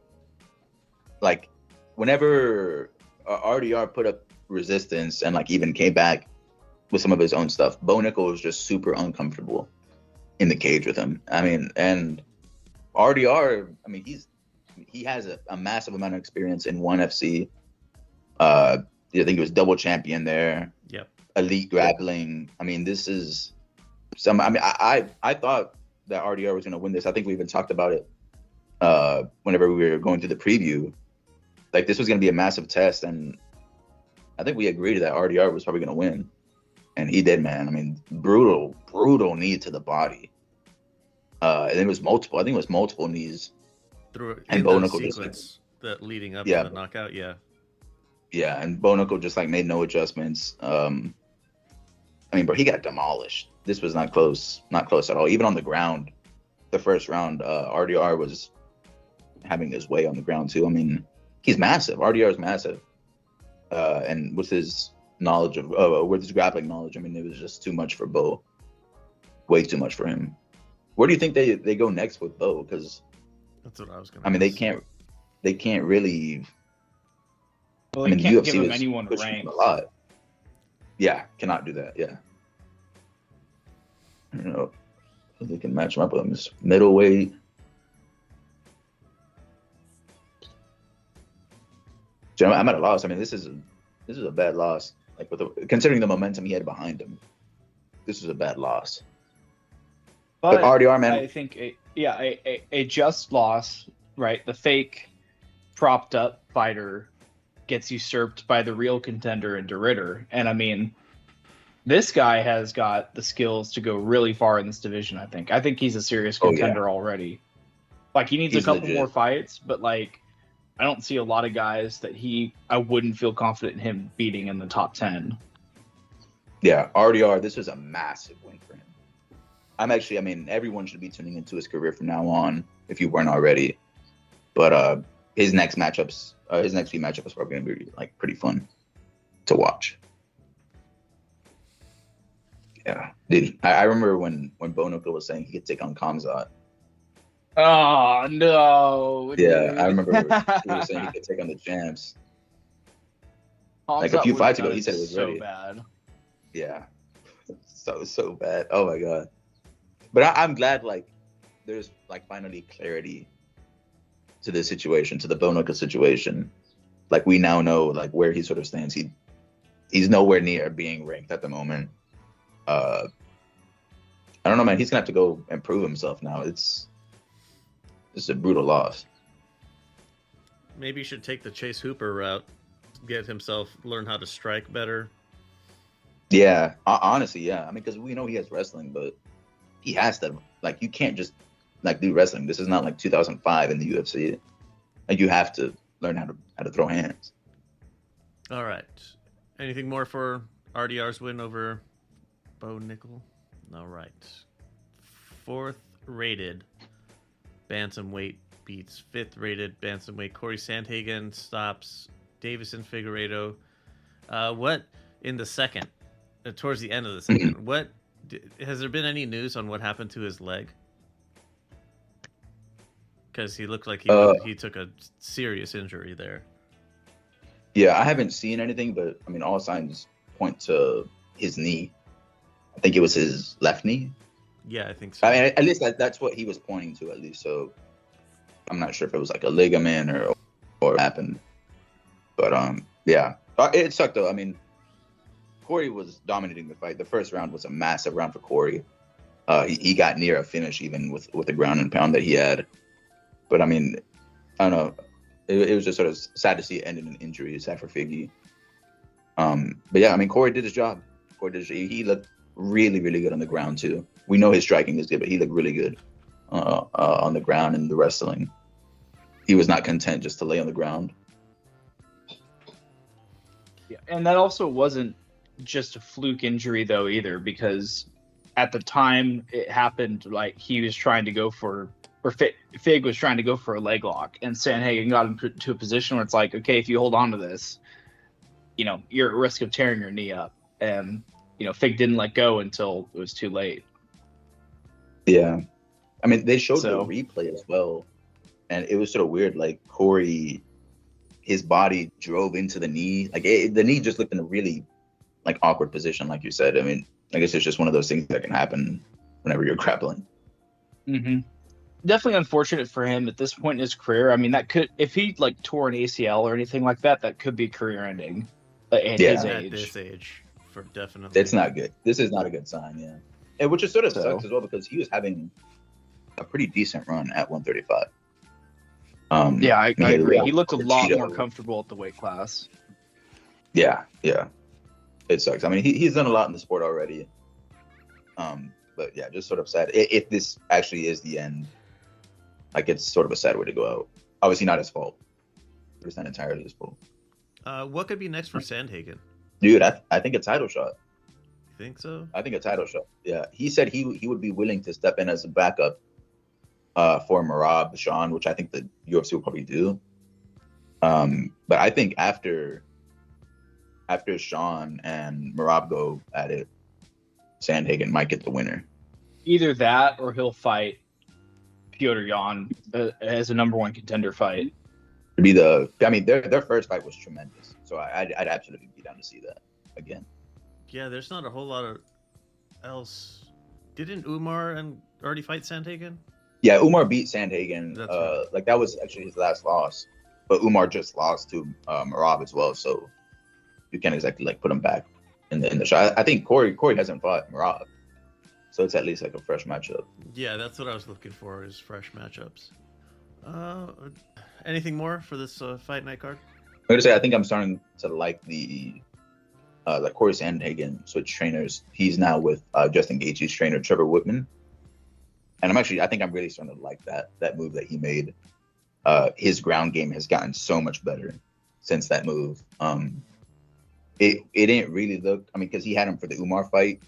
Like whenever RDR put up resistance and like even came back with some of his own stuff, Bo Nickel was just super uncomfortable in the cage with him. I mean, and RDR, I mean, he has a massive amount of experience in ONE FC. I think he was double champion there. Yep. Elite grappling. I mean, this is some. I mean, I thought that RDR was going to win this. I think we even talked about it whenever we were going through the preview. Like this was going to be a massive test, and I think we agreed that RDR was probably going to win, and he did, man. I mean, brutal knee to the body. And it was multiple. I think it was multiple knees. Through And in Bo the Nickel just sequence that leading up Yeah. to the knockout, yeah. Yeah, and Bo Nickel just like made no adjustments. I mean, bro, he got demolished. This was not close at all. Even on the ground, the first round, RDR was having his way on the ground too. I mean, he's massive. RDR is massive, and with his knowledge of, with his grappling knowledge, I mean, it was just too much for Bo. Way too much for him. Where do you think they go next with Bo? Because That's what I was gonna I mean, ask. they can't really Well, I you mean, can't UFC give him was anyone to pushing rank. him a lot. Yeah, cannot do that. Yeah. I don't know. They can match him up with him. It's middleweight. So I'm at a loss. I mean, this is a bad loss. Like considering the momentum he had behind him, this is a bad loss. But RDR, man, I think a just loss, right? The fake propped up fighter gets usurped by the real contender in DeRitter. And I mean, this guy has got the skills to go really far in this division, I think. I think he's a serious contender already. Like, he needs a couple more fights, but like, I don't see a lot of guys that I wouldn't feel confident in him beating in the top 10. Yeah, RDR, this is a massive win for him. I mean, everyone should be tuning into his career from now on, if you weren't already. But his next few matchups are going to be like pretty fun to watch. Yeah, dude, I remember when Bonoka was saying he could take on Kamzat. Oh no! Yeah, dude. I remember he was saying he could take on the champs. Like a few fights ago, he said it was ready. So bad. Yeah, so bad. Oh my god! But I'm glad like there's like finally clarity to this situation, to the Bonoka situation. Like we now know like where he sort of stands. He's nowhere near being ranked at the moment. I don't know, man. He's gonna have to go and prove himself now. It's a brutal loss. Maybe he should take the Chase Hooper route, learn how to strike better. Yeah, honestly, yeah. I mean, because we know he has wrestling, but he has to, like, you can't just like do wrestling. This is not like 2005 in the UFC. Like, you have to learn how to throw hands. All right. Anything more for RDR's win over Bo Nickel? All right. 4th rated bantamweight beats 5th rated bantamweight. Corey Sandhagen stops Davison Figueiredo. What in the second, towards the end of the second, what has there been any news on what happened to his leg? Because he looked like he took a serious injury there. Yeah, I haven't seen anything, but I mean, all signs point to his knee. I think it was his left knee. Yeah, I think so. I mean, at least that's what he was pointing to, at least. So I'm not sure if it was like a ligament or what happened. But yeah, it sucked though. I mean, Corey was dominating the fight. The first round was a massive round for Corey. He got near a finish even with the ground and pound that he had. But I mean, I don't know. It was just sort of sad to see it end in an injury, sad for Figgy. But yeah, I mean, Corey did his job. He looked really, really good on the ground too. We know his striking is good, but he looked really good on the ground and the wrestling. He was not content just to lay on the ground. Yeah, and that also wasn't just a fluke injury though either, because at the time it happened, like he was trying to go for, or Fig was trying to go for a leg lock, and Sandhagen got him to a position where it's like, okay, if you hold on to this, you know, you're at risk of tearing your knee up. And, you know, Fig didn't let go until it was too late. Yeah. I mean, they showed the replay as well, and it was sort of weird. Like, Corey, his body drove into the knee. Like, the knee just looked in a really, like, awkward position, like you said. I mean, I guess it's just one of those things that can happen whenever you're grappling. Mm-hmm. Definitely unfortunate for him at this point in his career. I mean, that could, if he, like, tore an ACL or anything like that, that could be career-ending at his age. At this age, for definitely. It's not good. This is not a good sign, yeah. And which is sort of sucks as well, because he was having a pretty decent run at 135. Yeah, I agree. He looked a lot Cheeto. more comfortable at the weight class. Yeah. It sucks. I mean, he's done a lot in the sport already. But yeah, just sort of sad. If this actually is the end, like, it's sort of a sad way to go out. Obviously not his fault. But it's not entirely his fault. What could be next for Sandhagen? Dude, I think a title shot. You think so? I think a title shot. Yeah. He said he would be willing to step in as a backup for Merab Sean, which I think the UFC will probably do. But I think after Sean and Merab go at it, Sandhagen might get the winner. Either that, or he'll fight Petr Yan as a number one contender fight. To be their first fight was tremendous. So I'd absolutely be down to see that again. Yeah, there's not a whole lot of else. Didn't Umar and already fight Sandhagen? Yeah, Umar beat Sandhagen. That's right. Like that was actually his last loss, but Umar just lost to Merab as well, so you can't exactly like put him back in the shot. I think Corey hasn't fought Merab, so it's at least like a fresh matchup. Yeah, that's what I was looking for, is fresh matchups. Anything more for this fight night card? I'm gonna say I think I'm starting to like the like Corey Sandhagen switch trainers. He's now with Justin Gaethje's trainer Trevor Whitman, and I think I'm really starting to like that move that he made. His ground game has gotten so much better since that move. It didn't really look. I mean, because he had him for the Umar fight,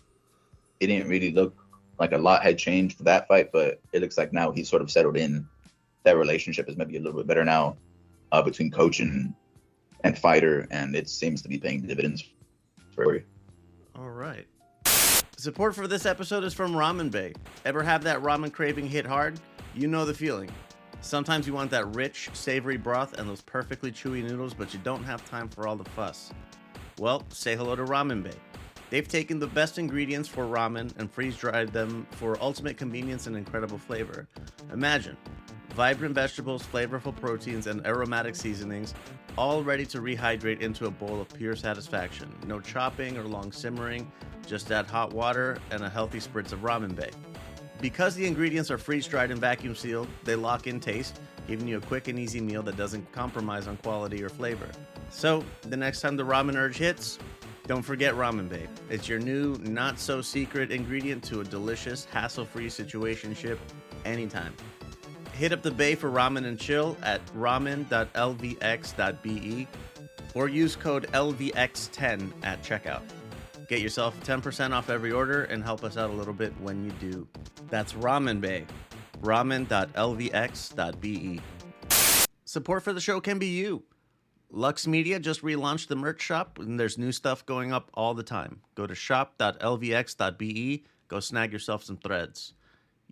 it didn't really look like a lot had changed for that fight. But it looks like now he's sort of settled in. That relationship is maybe a little bit better now between coach and fighter, and it seems to be paying dividends for you. All right. Support for this episode is from Ramen Bay. Ever have that ramen craving hit hard? You know the feeling. Sometimes you want that rich, savory broth and those perfectly chewy noodles, but you don't have time for all the fuss. Well, say hello to Ramen Bay. They've taken the best ingredients for ramen and freeze-dried them for ultimate convenience and incredible flavor. Imagine vibrant vegetables, flavorful proteins, and aromatic seasonings, all ready to rehydrate into a bowl of pure satisfaction. No chopping or long simmering, just add hot water and a healthy spritz of Ramen Bay. Because the ingredients are freeze-dried and vacuum sealed, they lock in taste, giving you a quick and easy meal that doesn't compromise on quality or flavor. So, the next time the ramen urge hits, don't forget Ramen Bay. It's your new, not-so-secret ingredient to a delicious, hassle-free situationship anytime. Hit up the Bay for ramen and chill at ramen.lvx.be or use code LVX10 at checkout. Get yourself 10% off every order and help us out a little bit when you do. That's Ramen Bay, ramen.lvx.be. Support for the show can be you. Lux Media just relaunched the merch shop, and there's new stuff going up all the time. Go to shop.lvx.be, go snag yourself some threads.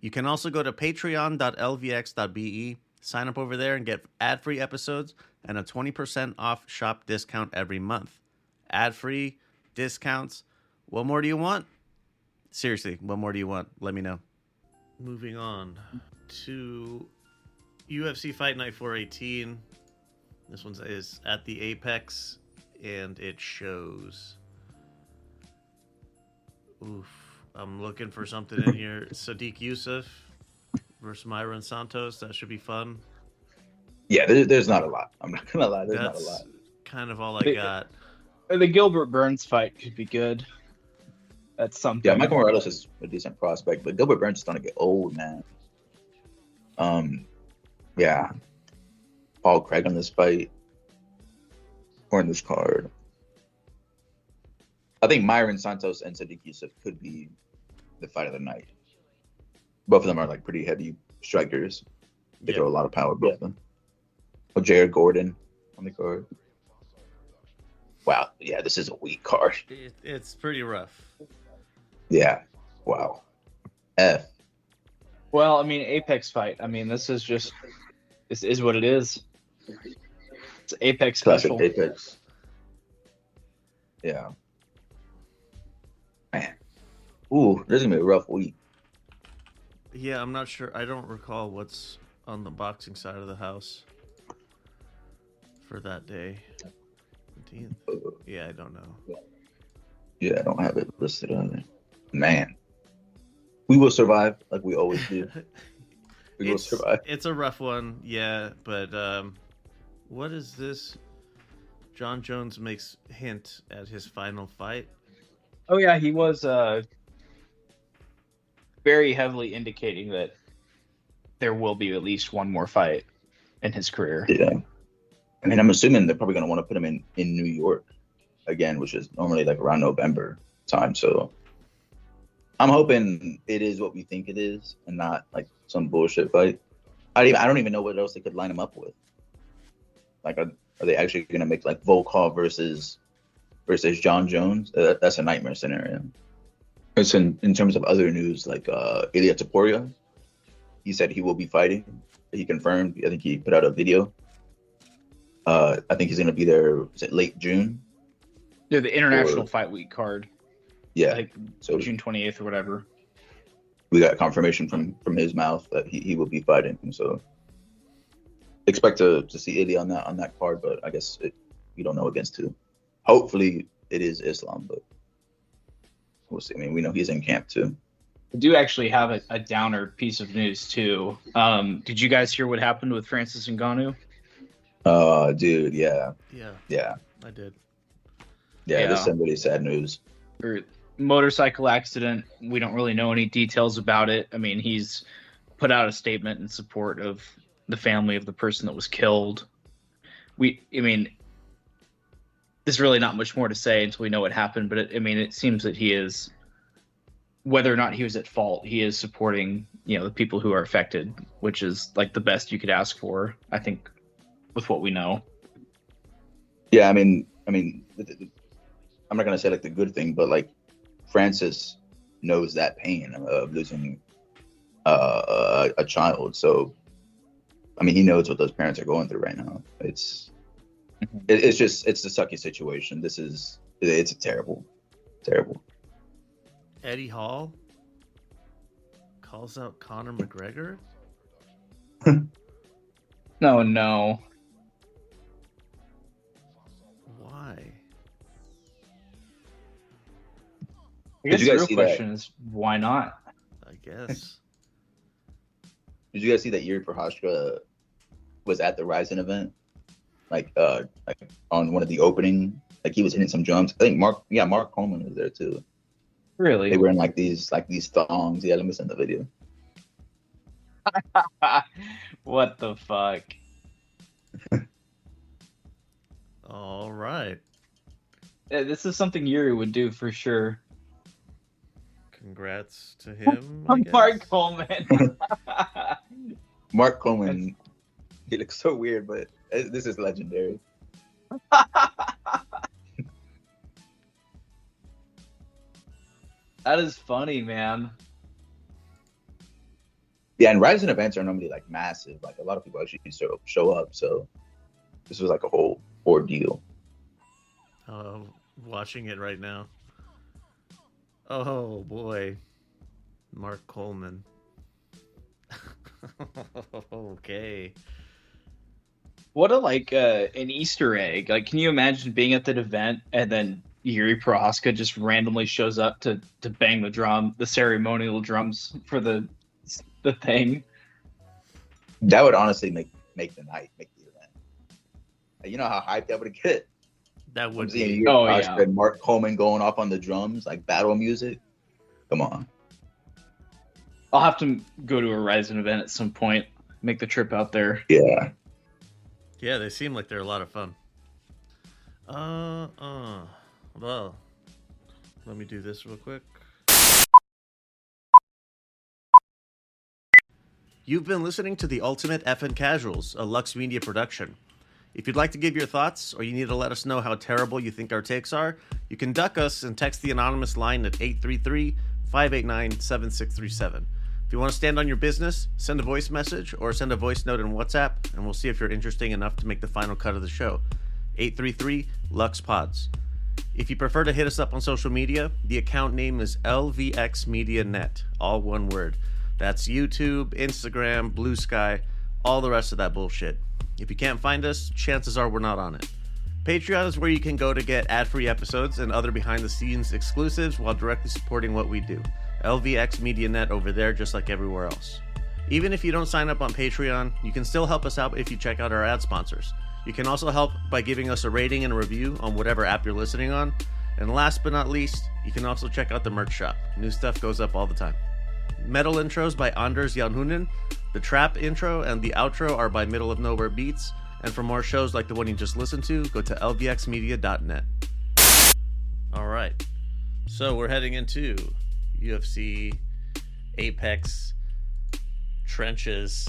You can also go to patreon.lvx.be, sign up over there and get ad-free episodes and a 20% off shop discount every month. Ad-free, discounts, what more do you want? Seriously, what more do you want? Let me know. Moving on to UFC Fight Night 418. This one is at the Apex, and it shows. Oof. I'm looking for something in here. Sadiq Youssef versus Myron Santos. That should be fun. Yeah, there's not a lot. I'm not gonna lie. There's not a lot. Kind of all I got. The Gilbert Burns fight could be good. That's something. Yeah, Michael Morales is a decent prospect, but Gilbert Burns is starting to get old, man. Yeah. Paul Craig on this fight, or in this card. I think Myron Santos and Sadiq Youssef could be the fight of the night. Both of them are like pretty heavy strikers. They throw a lot of power, both of them. Oh, Jared Gordon on the card. Wow, yeah, this is a weak card. It's pretty rough. Yeah, wow. F. Well, I mean, Apex fight. I mean, this is what it is. It's Apex Classic special. Apex. Yeah. Man. Ooh, this is gonna be a rough week. Yeah, I'm not sure. I don't recall what's on the boxing side of the house for that day. 17th? Yeah, I don't know. Yeah, I don't have it listed on there. Man. We will survive like we always do. We will survive. It's a rough one, yeah, but what is this? John Jones makes hint at his final fight. Oh yeah, he was very heavily indicating that there will be at least one more fight in his career. Yeah. I mean, I'm assuming they're probably going to want to put him in New York again, which is normally like around November time. So I'm hoping it is what we think it is and not like some bullshit fight. I don't even know what else they could line him up with. Like, are they actually going to make like Volkov versus John Jones? That's a nightmare scenario. It's in terms of other news, like Ilya Topuria, he said he will be fighting. He confirmed. I think he put out a video. I think he's gonna be there. Is it late June? They're the International Fight Week card, Yeah. like So June 28th or whatever. we got confirmation from his mouth that he will be fighting. So expect to see Ilya on that card, but I guess we don't know against who. Hopefully it is Islam, but we'll see. I mean, we know he's in camp too. I do actually have a downer piece of news too. Did you guys hear what happened with Francis Ngannou? Dude, yeah, I did. this is some really sad news. Or motorcycle accident. We don't really know any details about it. I mean, he's put out a statement in support of the family of the person that was killed. There's really not much more to say until we know what happened, but it seems that he is, whether or not he was at fault, he is supporting, the people who are affected, which is like the best you could ask for, I think, with what we know. Yeah, I mean, I'm not gonna say like the good thing, but like Francis knows that pain of losing a child. So, I mean, he knows what those parents are going through right now. It's a sucky situation. It's terrible. Eddie Hall calls out Conor McGregor. No. Why? I guess Did you the guys real see question is why not? I guess. Did you guys see that Yuri Prochazka was at the Ryzen event? Like on one of the opening, like he was hitting some drums. I think Mark Coleman was there too. Really? They were in like these thongs. Yeah, let me send the video. What the fuck? All right. Yeah, this is something Yuri would do for sure. Congrats to him. I guess. Mark Coleman. Mark Coleman, he looks so weird, but this is legendary. That is funny, man. Yeah, and Ryzen events are normally like massive. Like a lot of people actually show up. So this was like a whole ordeal. Watching it right now. Oh boy, Mark Coleman. Okay. What an Easter egg. Like, can you imagine being at that event and then Yuri Prochazka just randomly shows up to bang the ceremonial drums for the thing? That would honestly make the night, make the event. You know how hyped that would get? That would seeing be. Yuri Oh, Prochazka yeah. and Mark Coleman going off on the drums, like battle music. Come on. I'll have to go to a Ryzen event at some point. Make the trip out there. Yeah. Yeah, they seem like they're a lot of fun. Well, let me do this real quick. You've been listening to The Ultimate Effin' Casuals, a Lux Media production. If you'd like to give your thoughts, or you need to let us know how terrible you think our takes are, you can duck us and text the anonymous line at 833-589-7637. If you want to stand on your business, send a voice message or send a voice note in WhatsApp, and we'll see if you're interesting enough to make the final cut of the show. 833-LUX-PODS. If you prefer to hit us up on social media, the account name is LVX Media Net, all one word. That's YouTube, Instagram, Blue Sky, all the rest of that bullshit. If you can't find us, chances are we're not on it. Patreon is where you can go to get ad-free episodes and other behind-the-scenes exclusives while directly supporting what we do. LVX Media Net over there, just like everywhere else. Even if you don't sign up on Patreon, you can still help us out if you check out our ad sponsors. You can also help by giving us a rating and a review on whatever app you're listening on. And last but not least, you can also check out the merch shop. New stuff goes up all the time. Metal intros by Anders Jalhunen. The trap intro and the outro are by Middle of Nowhere Beats. And for more shows like the one you just listened to, go to lvxmedia.net. Alright, so we're heading into UFC Apex trenches,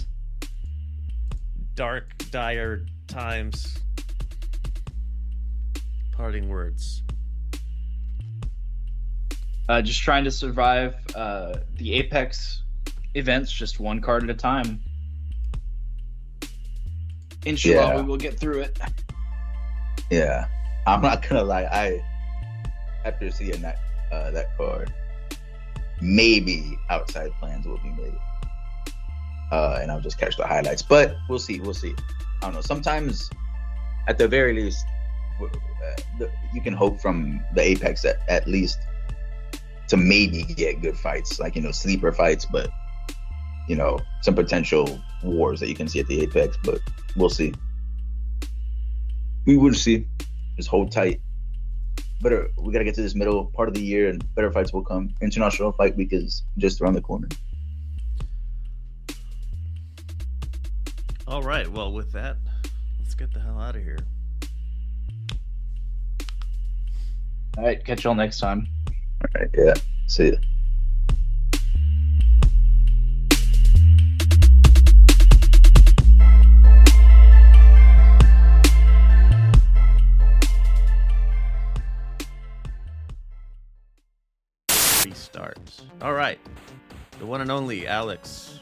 dark, dire times. Parting words. Just trying to survive the Apex events, just one card at a time. Inshallah, Yeah. we will get through it. Yeah, I'm not gonna lie. After seeing that card, maybe outside plans will be made, and I'll just catch the highlights. But we'll see. I don't know. Sometimes, at the very least, you can hope from the Apex at least to maybe get good fights, like sleeper fights, but some potential wars that you can see at the Apex. But we'll see. We will see. Just hold tight. We gotta get to this middle part of the year, and better fights will come. International Fight Week is just around the corner. All right. Well, with that, let's get the hell out of here. All right, catch y'all next time. All right, yeah. See ya. Restart. All right. The one and only Alex.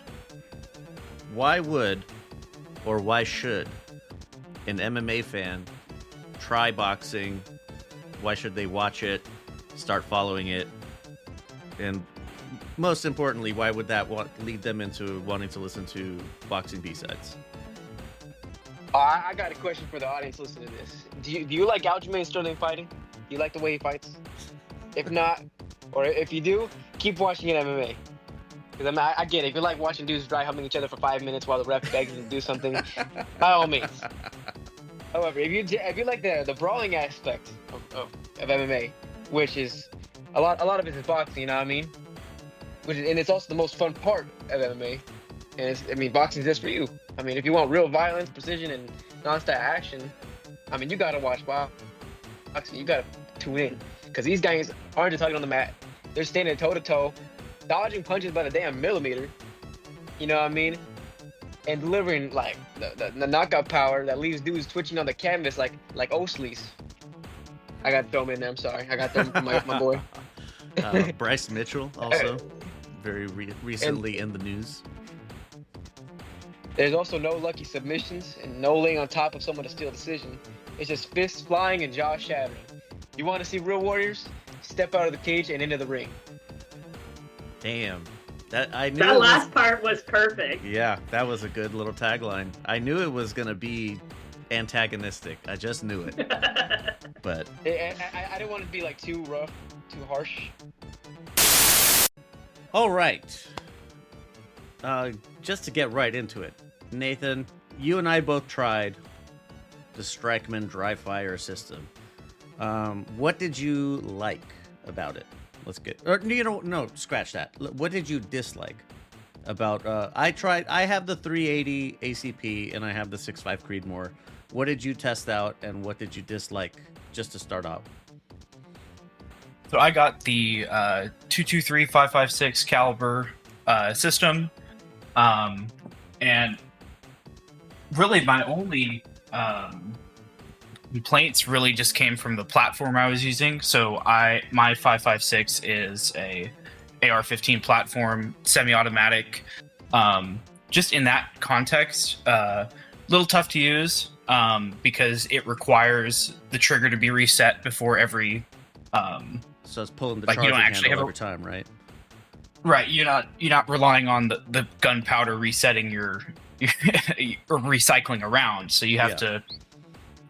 Why would or why should an MMA fan try boxing? Why should they watch it, start following it? And most importantly, why would that lead them into wanting to listen to boxing B-sides? I got a question for the audience listening to this. Do you like Aljamain Sterling fighting? Do you like the way he fights? If not, or if you do, keep watching it MMA. Because I get it. If you like watching dudes dry humping each other for 5 minutes while the ref begs them to do something, by all means. However, if you like the brawling aspect of MMA, which is a lot of it is boxing, you know what I mean? And it's also the most fun part of MMA. And boxing's just for you. If you want real violence, precision, and non-stop action, you gotta watch boxing. You gotta tune in, because these guys aren't just talking on the mat. They're standing toe to toe, dodging punches by the damn millimeter. You know what I mean? And delivering like the knockout power that leaves dudes twitching on the canvas like Osleys. I got to throw him in there. I'm sorry. I got to throw my boy. Bryce Mitchell also very recently in the news. There's also no lucky submissions and no laying on top of someone to steal a decision. It's just fists flying and jaw shattering. You want to see real warriors? Step out of the cage and into the ring. Damn. That last part was perfect. Yeah, that was a good little tagline. I knew it was going to be antagonistic. I just knew it. But I didn't want it to be like too rough, too harsh. all right. Just to get right into it. Nathan, you and I both tried the Strikeman dry fire system. What did you like about it? Let's get, or no, scratch that. What did you dislike about? I have the 380 ACP and I have the 6.5 Creedmoor. What did you test out and what did you dislike, just to start off? So I got the 223 5.56 caliber system, and really my only complaints really just came from the platform I was using. So my 5.56 is a AR-15 platform, semi-automatic. Just in that context, little tough to use because it requires the trigger to be reset before every. So it's pulling the like charging you don't actually handle have every time, right? Right, you're not relying on the gunpowder resetting your or recycling around, so you have to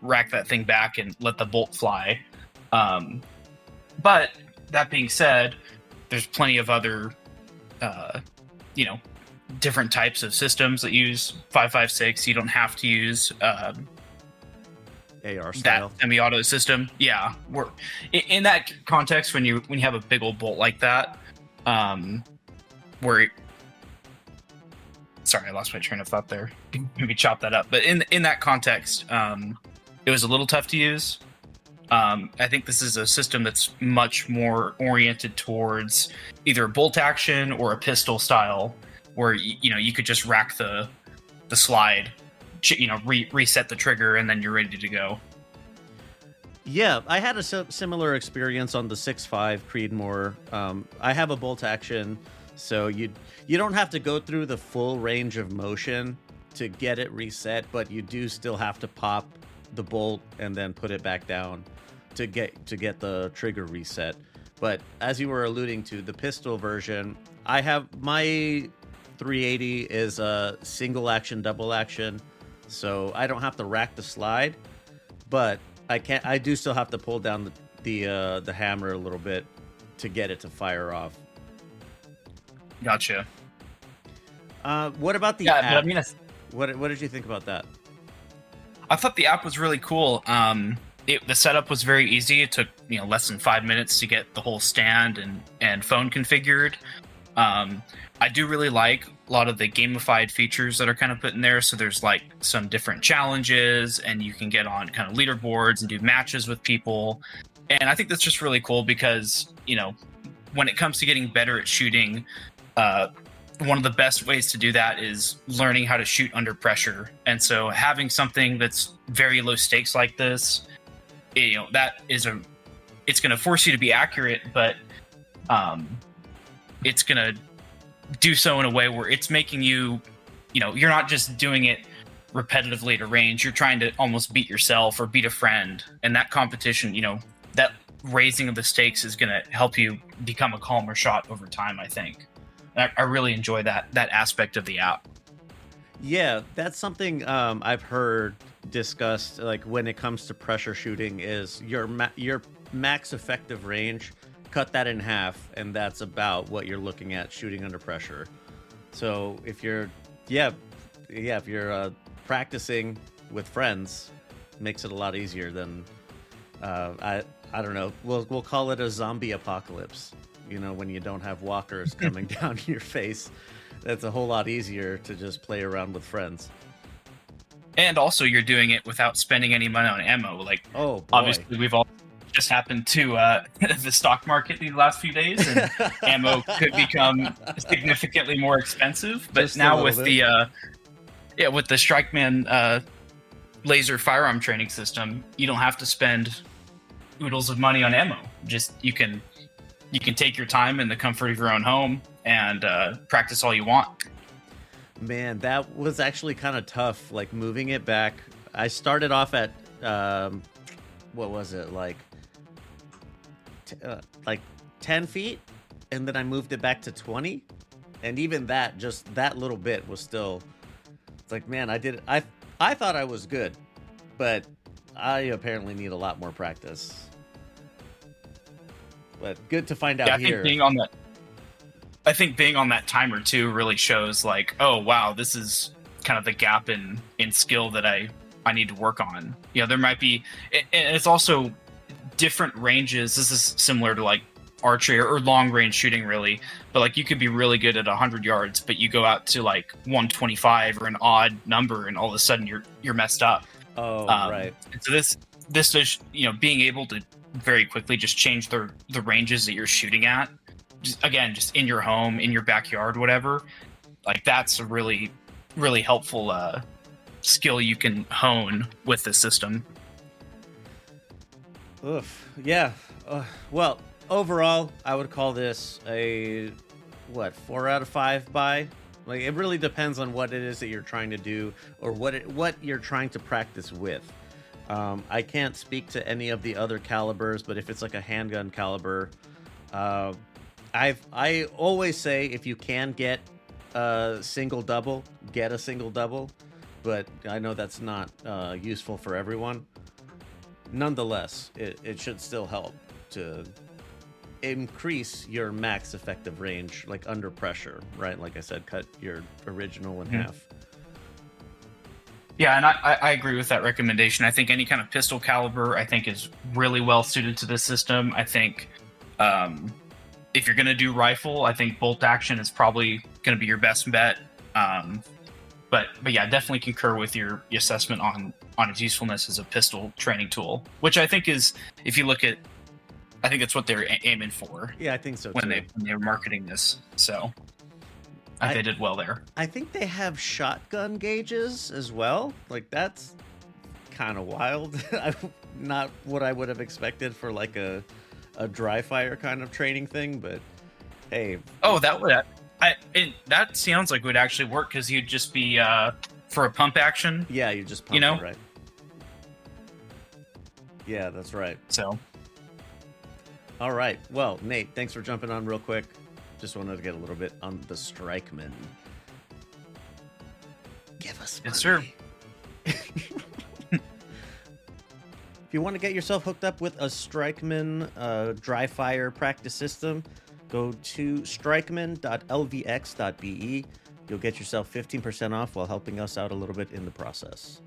rack that thing back and let the bolt fly. But that being said, there's plenty of other different types of systems that use 5.56. You don't have to use AR style that semi-auto system. Yeah, we're in that context when you have a big old bolt like that. Sorry, I lost my train of thought there. Maybe chop that up. But in that context, it was a little tough to use. I think this is a system that's much more oriented towards either a bolt action or a pistol style, where you could just rack the slide, reset the trigger, and then you're ready to go. Yeah, I had a similar experience on the 6.5 Creedmoor. I have a bolt action, so you don't have to go through the full range of motion to get it reset, but you do still have to pop the bolt and then put it back down to get the trigger reset. But as you were alluding to, the pistol version, I have my 380 is a single action, double action, so I don't have to rack the slide, but I do still have to pull down the hammer a little bit to get it to fire off. Gotcha. What about the Yeah, app? but I mean, What did you think about that? I thought the app was really cool. The setup was very easy. It took less than 5 minutes to get the whole stand and phone configured. I do really like a lot of the gamified features that are kind of put in there. So there's like some different challenges, and you can get on kind of leaderboards and do matches with people. And I think that's just really cool because when it comes to getting better at shooting, one of the best ways to do that is learning how to shoot under pressure. And so having something that's very low stakes like this, that is it's going to force you to be accurate, but it's going to do so in a way where it's making you, you're not just doing it repetitively at a range. You're trying to almost beat yourself or beat a friend. And that competition, that raising of the stakes is going to help you become a calmer shot over time, I think. I really enjoy that aspect of the app. Yeah, that's something I've heard discussed. Like when it comes to pressure shooting, is your max effective range. Cut that in half, and that's about what you're looking at shooting under pressure. So if you're, if you're practicing with friends, makes it a lot easier than I don't know. We'll call it a zombie apocalypse. When you don't have walkers coming down your face, that's a whole lot easier to just play around with friends. And also, you're doing it without spending any money on ammo. Like, oh, boy. Obviously, we've all just happened to the stock market these last few days, and ammo could become significantly more expensive. But Just now with the with the Strikeman laser firearm training system, you don't have to spend oodles of money on ammo. Just you can take your time in the comfort of your own home and practice all you want. Man, that was actually kind of tough. Like moving it back, I started off at what was it, like 10 feet, and then I moved it back to 20, and even that, just that little bit was still, it's like, man, I thought I was good, but I apparently need a lot more practice. But good to find out here. I think being on that timer too really shows like, oh wow, this is kind of the gap in skill that I need to work on. There might be, and it's also different ranges. This is similar to like archery or long range shooting, really. But like you could be really good at 100 yards, but you go out to like 125 or an odd number, and all of a sudden you're messed up. Oh, right. And so this is being able to very quickly just change the ranges that you're shooting at. Just in your home, in your backyard, whatever. Like that's a really, really helpful skill you can hone with this system. Oof. Yeah. Well, overall, I would call this a 4 out of 5 buy. Like it really depends on what it is that you're trying to do or what you're trying to practice with. I can't speak to any of the other calibers, but if it's like a handgun caliber, I always say if you can get a single double, get a single double, but I know that's not useful for everyone. Nonetheless, it should still help to increase your max effective range, like under pressure, right? Like I said, cut your original in half. Yeah, and I agree with that recommendation. I think any kind of pistol caliber, I think, is really well suited to this system. I think if you're going to do rifle, I think bolt action is probably going to be your best bet. But yeah, definitely concur with your assessment on its usefulness as a pistol training tool, which I think is, if you look at, I think that's what they're aiming for. Yeah, I think so when too. they were marketing this. So I think they did well there. I think they have shotgun gauges as well. Like that's kind of wild. Not what I would have expected for like a dry fire kind of training thing, but hey. Oh, that sounds like it would actually work because you'd just be for a pump action. Yeah, you just pump it, right? Yeah, that's right. So All right. Well, Nate, thanks for jumping on real quick. Just wanted to get a little bit on the Strikeman. Give us money. yes, sir. If you want to get yourself hooked up with a Strikeman dry fire practice system, go to strikeman.lvx.be. You'll get yourself 15% off while helping us out a little bit in the process.